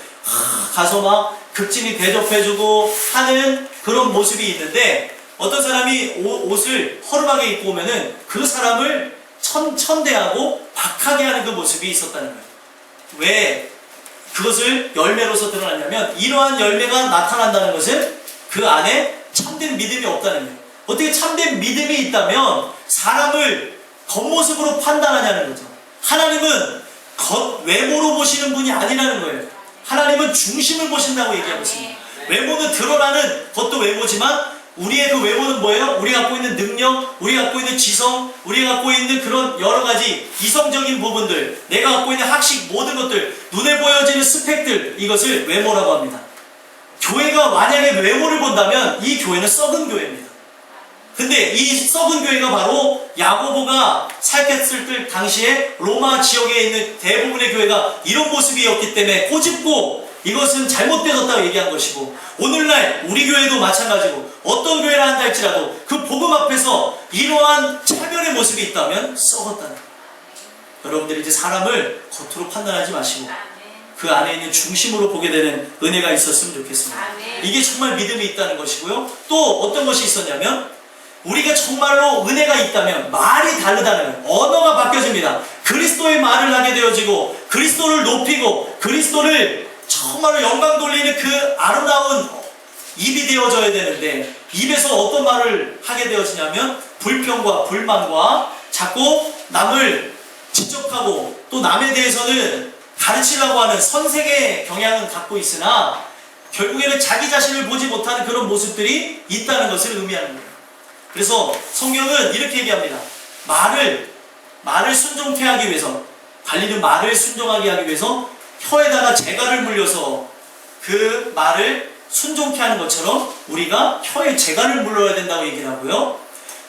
가서 막 극진히 대접해주고 하는 그런 모습이 있는데 어떤 사람이 옷을 허름하게 입고 오면은 그 사람을 천대하고 박하게 하는 그 모습이 있었다는 거예요. 왜 그것을 열매로서 드러났냐면 이러한 열매가 나타난다는 것은 그 안에 참된 믿음이 없다는 거예요. 어떻게 참된 믿음이 있다면 사람을 겉모습으로 판단하냐는 거죠. 하나님은 외모로 보시는 분이 아니라는 거예요. 하나님은 중심을 보신다고 얘기하고 있습니다. 외모는 드러나는 것도 외모지만 우리의 그 외모는 뭐예요? 우리가 갖고 있는 능력, 우리가 갖고 있는 지성, 우리가 갖고 있는 그런 여러 가지 이성적인 부분들, 내가 갖고 있는 학식 모든 것들, 눈에 보여지는 스펙들, 이것을 외모라고 합니다. 교회가 만약에 외모를 본다면 이 교회는 썩은 교회입니다. 근데 이 썩은 교회가 바로 야고보가 살겠을 때 당시에 로마 지역에 있는 대부분의 교회가 이런 모습이었기 때문에 꼬집고 이것은 잘못되었다고 얘기한 것이고 오늘날 우리 교회도 마찬가지고 어떤 교회라 한다 할지라도 그 복음 앞에서 이러한 차별의 모습이 있다면 썩었다는 거예요. 여러분들이 이제 사람을 겉으로 판단하지 마시고 그 안에 있는 중심으로 보게 되는 은혜가 있었으면 좋겠습니다. 이게 정말 믿음이 있다는 것이고요. 또 어떤 것이 있었냐면 우리가 정말로 은혜가 있다면 말이 다르다는 거예요. 언어가 바뀌어집니다. 그리스도의 말을 하게 되어지고 그리스도를 높이고 그리스도를 정말로 영광 돌리는 그 아름다운 입이 되어져야 되는데 입에서 어떤 말을 하게 되어지냐면 불평과 불만과 자꾸 남을 지적하고 또 남에 대해서는 가르치려고 하는 선생의 경향은 갖고 있으나 결국에는 자기 자신을 보지 못하는 그런 모습들이 있다는 것을 의미하는 거예요. 그래서 성경은 이렇게 얘기합니다. 말을 순종케 하기 위해서, 달리는 말을 순종하게 하기 위해서 혀에다가 재갈을 물려서 그 말을 순종케 하는 것처럼 우리가 혀에 재갈을 물러야 된다고 얘기를 하고요.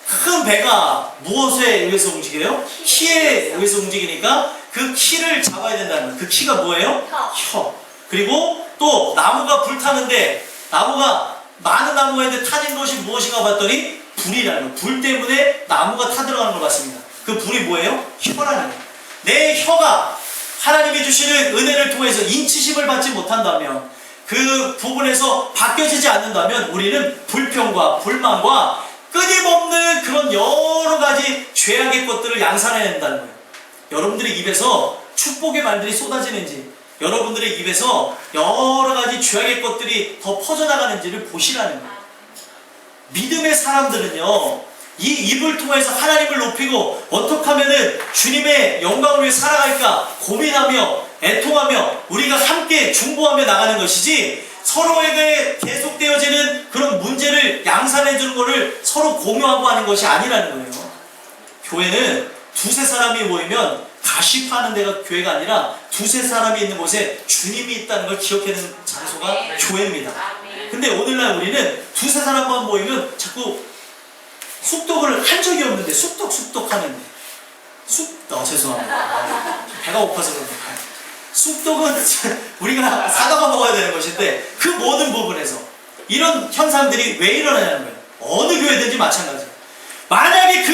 큰 배가 무엇에 의해서 움직여요? 키에 의해서 움직이니까 그 키를 잡아야 된다는 거예요. 그 키가 뭐예요? 혀. 그리고 또 나무가 불타는데, 나무가 많은 나무가 있는데 타진 것이 무엇인가 봤더니 불이라는 거예요. 불 때문에 나무가 타들어가는 걸 봤습니다. 그 불이 뭐예요? 혀라는 거예요. 내 혀가 하나님이 주시는 은혜를 통해서 인치심을 받지 못한다면, 그 부분에서 바뀌어지지 않는다면 우리는 불평과 불만과 끊임없는 그런 여러 가지 죄악의 것들을 양산해야 된다는 거예요. 여러분들의 입에서 축복의 말들이 쏟아지는지, 여러분들의 입에서 여러 가지 죄악의 것들이 더 퍼져나가는지를 보시라는 거예요. 믿음의 사람들은요, 이 입을 통해서 하나님을 높이고 어떻게 하면은 주님의 영광을 위해 살아갈까 고민하며 애통하며 우리가 함께 중보하며 나가는 것이지, 서로에게 계속되어지는 그런 문제를 양산해 주는 것을 서로 공유하고 하는 것이 아니라는 거예요. 교회는 두세 사람이 모이면 가십하는 데가 교회가 아니라 두세 사람이 있는 곳에 주님이 있다는 걸 기억하는 장소가 교회입니다. 근데 오늘날 우리는 두세 사람만 모이면 자꾸 쑥떡을 한 적이 없는데 쑥떡 하는데 죄송합니다. 배가 고파서 그런데 쑥떡은 우리가 사다가 먹어야 되는 것인데, 그 모든 부분에서 이런 현상들이 왜 일어나냐는 거예요. 어느 교회든지 마찬가지예요. 만약에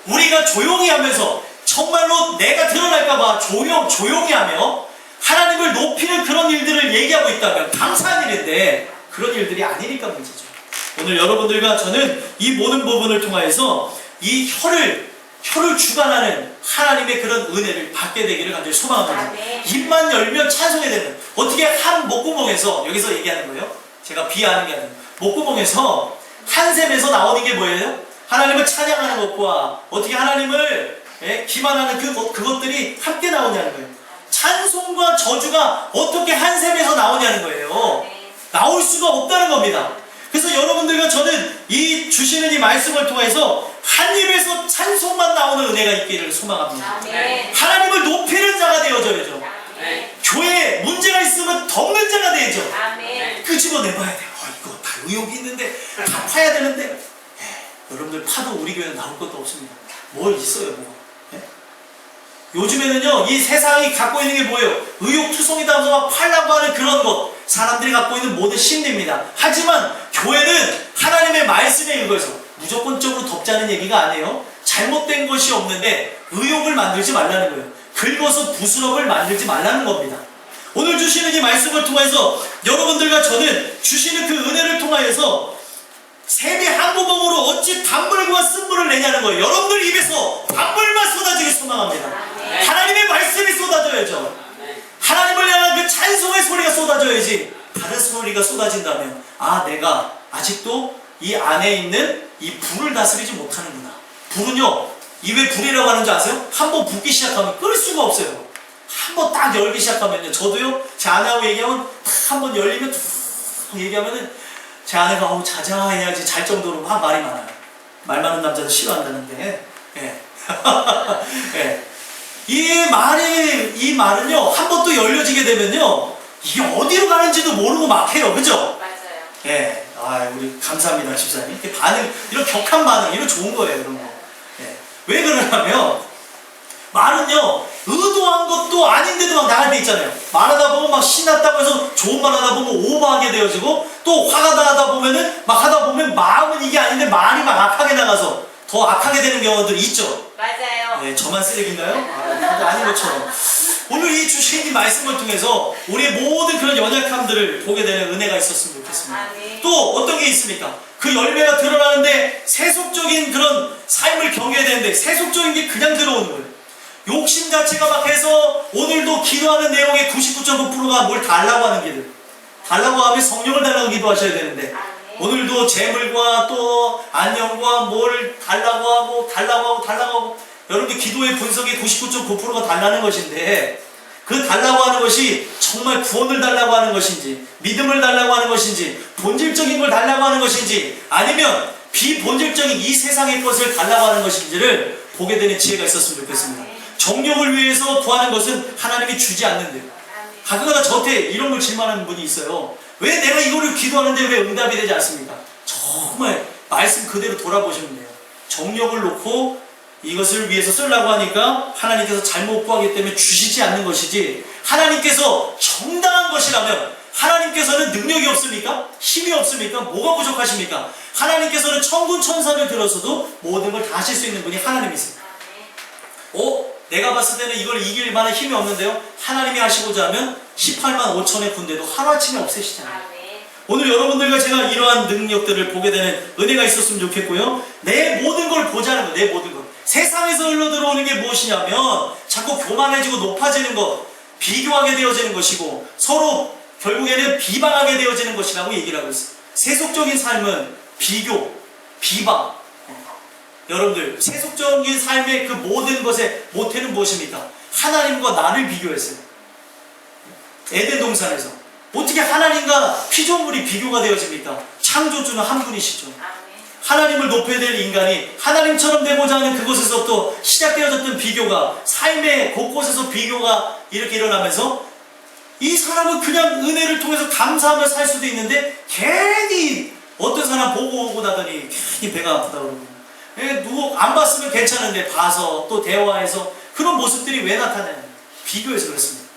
우리가 조용히 하면서 정말로 내가 드러날까봐 조용히 하며 하나님을 높이는 그런 일들을 얘기하고 있다면 감사한 일인데, 그런 일들이 아니니까 문제죠. 오늘 여러분들과 저는 이 모든 부분을 통하여서 이 혀를 주관하는 하나님의 그런 은혜를 받게 되기를 간절히 소망합니다. 입만 열면 찬송해야 되는, 어떻게 한 목구멍에서, 여기서 얘기하는 거예요. 제가 비하하는 게 아니라 목구멍에서 한샘에서 나오는 게 뭐예요? 하나님을 찬양하는 것과 어떻게 하나님을 기만하는 그것들이 함께 나오냐는 거예요. 찬송과 저주가 어떻게 한샘에서 나오냐는 거예요. 나올 수가 없다는 겁니다. 그래서 여러분들과 저는 이 주시는 이 말씀을 통해서 한 입에서 찬송만 나오는 은혜가 있기를 소망합니다. 하나님을 높이는 자가 되어져야죠. 교회에 문제가 있으면 덮는 자가 되어야죠. 끄집어내봐야 돼요. 이거 다 의혹이 있는데 다 파야 되는데, 여러분들 파도 우리 교회는 나올 것도 없습니다. 뭘 있어요 뭐. 요즘에는요, 이 세상이 갖고 있는 게 뭐예요? 의욕투성이다 하면서 막 팔라고 하는 그런 것, 사람들이 갖고 있는 모든 심리입니다. 하지만 교회는 하나님의 말씀에 의거해서 무조건적으로 덮자는 얘기가 아니에요. 잘못된 것이 없는데 의욕을 만들지 말라는 거예요. 긁어서 부스럼을 만들지 말라는 겁니다. 오늘 주시는 이 말씀을 통해서 여러분들과 저는 주시는 그 은혜를 통하여서 샘이 한 구멍으로 어찌 단물과 쓴물을 내냐는 거예요. 여러분들 입에서 단물만 쏟아지길 소망합니다. 하나님의 말씀이 쏟아져야죠. 하나님을 향한 그 찬송의 소리가 쏟아져야지, 다른 소리가 쏟아진다면 내가 아직도 이 안에 있는 이 불을 다스리지 못하는구나. 불은요, 이 왜 불이라고 하는 줄 아세요? 한번 붙기 시작하면 끌 수가 없어요. 한번 딱 열기 시작하면요, 저도요, 제 아내하고 얘기하면 딱 한번 열리면 얘기하면은 제 아내가 자자해야지 잘 정도로 막 말이 많아요. 말 많은 남자도 싫어한다는데, 이 말은요, 한 번 또 열려지게 되면요, 이게 어디로 가는지도 모르고 막 해요. 그죠? 맞아요. 우리 감사합니다, 집사님. 이렇게 반응, 이런 격한 반응, 이런 좋은 거예요, 이런 거. 왜 그러냐면, 말은요, 의도한 것도 아닌데도 막 나갈 때 있잖아요. 말하다 보면 막 신났다고 해서 좋은 말 하다 보면 오버하게 되어지고, 또 화가 나다 보면은, 막 하다 보면 마음은 이게 아닌데 말이 막 악하게 나가서 더 악하게 되는 경우들이 있죠. 맞아요. 저만 쓰레기인가요? 아닌 것처럼. 오늘 이 주신 이 말씀을 통해서 우리의 모든 그런 연약함들을 보게 되는 은혜가 있었으면 좋겠습니다. 또 어떤 게 있습니까? 그 열매가 드러나는데 세속적인 그런 삶을 경계해야 되는데, 세속적인 게 그냥 들어오는 거예요. 욕심 자체가 막 해서 오늘도 기도하는 내용의 99.9%가 뭘 달라고 하는 기도. 달라고 하면 성령을 달라고 기도하셔야 되는데, 오늘도 재물과 또 안녕과 뭘 달라고 하고 여러분들 기도의 분석의 99.9%가 달라는 것인데, 그 달라고 하는 것이 정말 구원을 달라고 하는 것인지, 믿음을 달라고 하는 것인지, 본질적인 걸 달라고 하는 것인지, 아니면 비본질적인 이 세상의 것을 달라고 하는 것인지를 보게 되는 지혜가 있었으면 좋겠습니다. 정욕을 위해서 구하는 것은 하나님이 주지 않는데요. 가끔가다 저한테 이런 걸 질문하는 분이 있어요. 왜 내가 이거를 기도하는데 왜 응답이 되지 않습니까? 정말 말씀 그대로 돌아보시면 돼요. 정욕을 놓고 이것을 위해서 쓰려고 하니까 하나님께서 잘못 구하기 때문에 주시지 않는 것이지, 하나님께서 정당한 것이라면 하나님께서는 능력이 없습니까? 힘이 없습니까? 뭐가 부족하십니까? 하나님께서는 천군 천사를 들어서도 모든 걸 다 하실 수 있는 분이 하나님이세요. 내가 봤을 때는 이걸 이길 만한 힘이 없는데요, 하나님이 하시고자 하면 18만 5천의 군대도 하루아침에 없애시잖아요. 오늘 여러분들과 제가 이러한 능력들을 보게 되는 은혜가 있었으면 좋겠고요. 내 모든 걸 보자는 거, 내 모든 것. 세상에서 흘러들어오는 게 무엇이냐면 자꾸 교만해지고 높아지는 것, 비교하게 되어지는 것이고 서로 결국에는 비방하게 되어지는 것이라고 얘기를 하고 있어요. 세속적인 삶은 비교, 비방. 여러분들, 세속적인 삶의 그 모든 것의 모태는 무엇입니까? 하나님과 나를 비교했어요. 에덴 동산에서 어떻게 하나님과 피조물이 비교가 되어집니까? 창조주는 한 분이시죠. 하나님을 높여야 될 인간이 하나님처럼 되고자 하는 그곳에서부터 시작되어졌던 비교가, 삶의 곳곳에서 비교가 이렇게 일어나면서 이 사람은 그냥 은혜를 통해서 감사하며 살 수도 있는데 괜히 어떤 사람 보고 오고 나더니 괜히 배가 아프다 그러고, 누구 안 봤으면 괜찮은데 봐서 또 대화해서 그런 모습들이 왜 나타나냐? 비교해서 그렇습니다.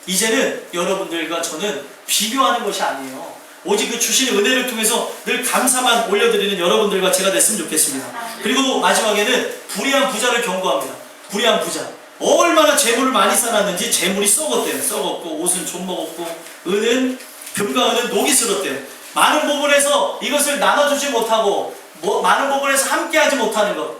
이제는 여러분들과 저는 비교하는 것이 아니에요. 오직 그 주시는 은혜를 통해서 늘 감사만 올려드리는 여러분들과 제가 됐으면 좋겠습니다. 그리고 마지막에는 불의한 부자를 경고합니다. 불의한 부자. 얼마나 재물을 많이 쌓았는지 재물이 썩었대요. 썩었고 옷은 좀 먹었고 은은, 금과 은은 녹이 슬었대요. 많은 부분에서 이것을 나눠주지 못하고 많은 부분에서 함께하지 못하는 것.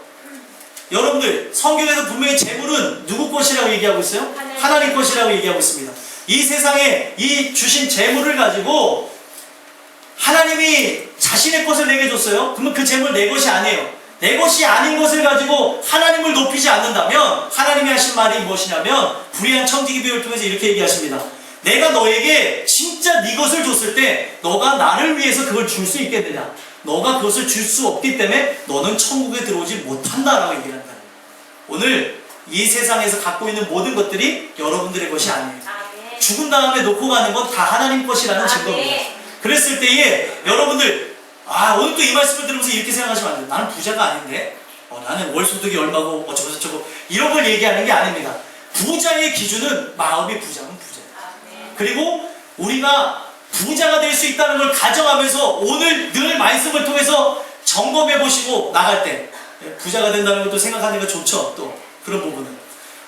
여러분들, 성경에서 분명히 재물은 누구 것이라고 얘기하고 있어요? 하나님 것이라고 얘기하고 있습니다. 이 세상에 이 주신 재물을 가지고 하나님이 자신의 것을 내게 줬어요. 그러면 그 재물 내 것이 아니에요. 내 것이 아닌 것을 가지고 하나님을 높이지 않는다면 하나님이 하신 말이 무엇이냐면, 불의한 청지기 비유를 통해서 이렇게 얘기하십니다. 내가 너에게 진짜 네 것을 줬을 때 너가 나를 위해서 그걸 줄 수 있겠느냐? 너가 그것을 줄 수 없기 때문에 너는 천국에 들어오지 못한다라고 얘기를 한다. 오늘 이 세상에서 갖고 있는 모든 것들이 여러분들의 것이 아니에요. 죽은 다음에 놓고 가는 건 다 하나님 것이라는 증거입니다. 그랬을 때에 여러분들, 오늘 또 이 말씀을 들으면서 이렇게 생각하시면 안 돼요. 나는 부자가 아닌데 나는 월소득이 얼마고 어쩌고 저쩌고 이런 걸 얘기하는 게 아닙니다. 부자의 기준은 마음이 부자는 부자예요. 그리고 우리가 부자가 될 수 있다는 걸 가정하면서 오늘 늘 말씀을 통해서 점검해 보시고 나갈 때 부자가 된다는 것도 생각하는 게 좋죠. 또 그런 부분은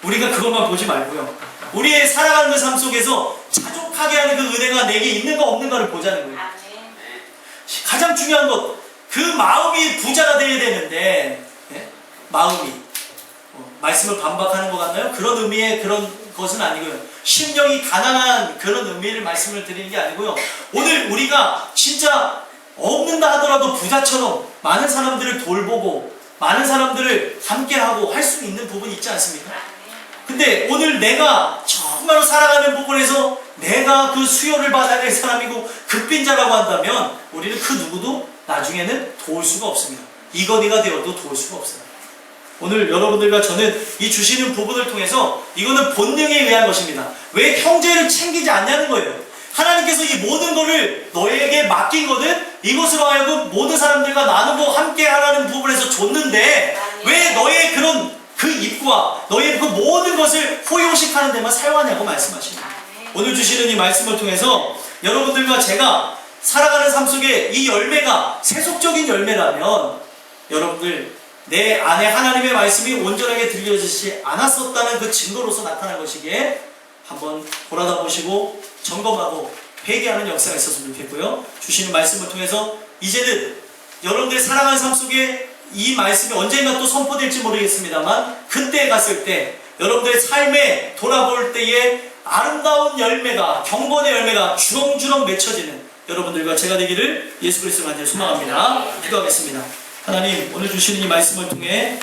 우리가 그것만 보지 말고요, 우리의 살아가는 그 삶 속에서 자족하게 하는 그 은혜가 내게 있는가 없는가를 보자는 거예요. 가장 중요한 것, 그 마음이 부자가 되어야 되는데, 마음이 말씀을 반박하는 것 같나요? 그런 의미의 그런 것은 아니고요, 심령이 가난한 그런 의미를 말씀을 드리는 게 아니고요, 오늘 우리가 진짜 없는다 하더라도 부자처럼 많은 사람들을 돌보고 많은 사람들을 함께하고 할 수 있는 부분이 있지 않습니까? 근데 오늘 내가 정말로 살아가는 부분에서 내가 그 수요를 받아야 될 사람이고 극빈자라고 한다면 우리는 그 누구도 나중에는 도울 수가 없습니다. 이건희가 되어도 도울 수가 없어요. 오늘 여러분들과 저는 이 주시는 부분을 통해서 이거는 본능에 의한 것입니다. 왜 형제를 챙기지 않냐는 거예요. 하나님께서 이 모든 것을 너에게 맡긴 거는 이것으로 하여금 모든 사람들과 나누고 함께 하라는 부분에서 줬는데 왜 너의 그런 그 입과 너의 그 모든 것을 호요식하는 데만 사용하냐고 말씀하십니다. 오늘 주시는 이 말씀을 통해서 여러분들과 제가 살아가는 삶 속에 이 열매가 세속적인 열매라면 여러분들 내 안에 하나님의 말씀이 온전하게 들려지지 않았었다는 그 증거로서 나타난 것이기에 한번 돌아다 보시고 점검하고 회개하는 역사가 있었으면 좋겠고요. 주시는 말씀을 통해서 이제는 여러분들의 살아가는 삶 속에 이 말씀이 언젠가 또 선포될지 모르겠습니다만 그때 갔을 때 여러분들의 삶에 돌아볼 때에 아름다운 열매가, 경건의 열매가 주렁주렁 맺혀지는 여러분들과 제가 되기를 예수 그리스도로 간절히 소망합니다. 기도하겠습니다. 하나님, 오늘 주시는 이 말씀을 통해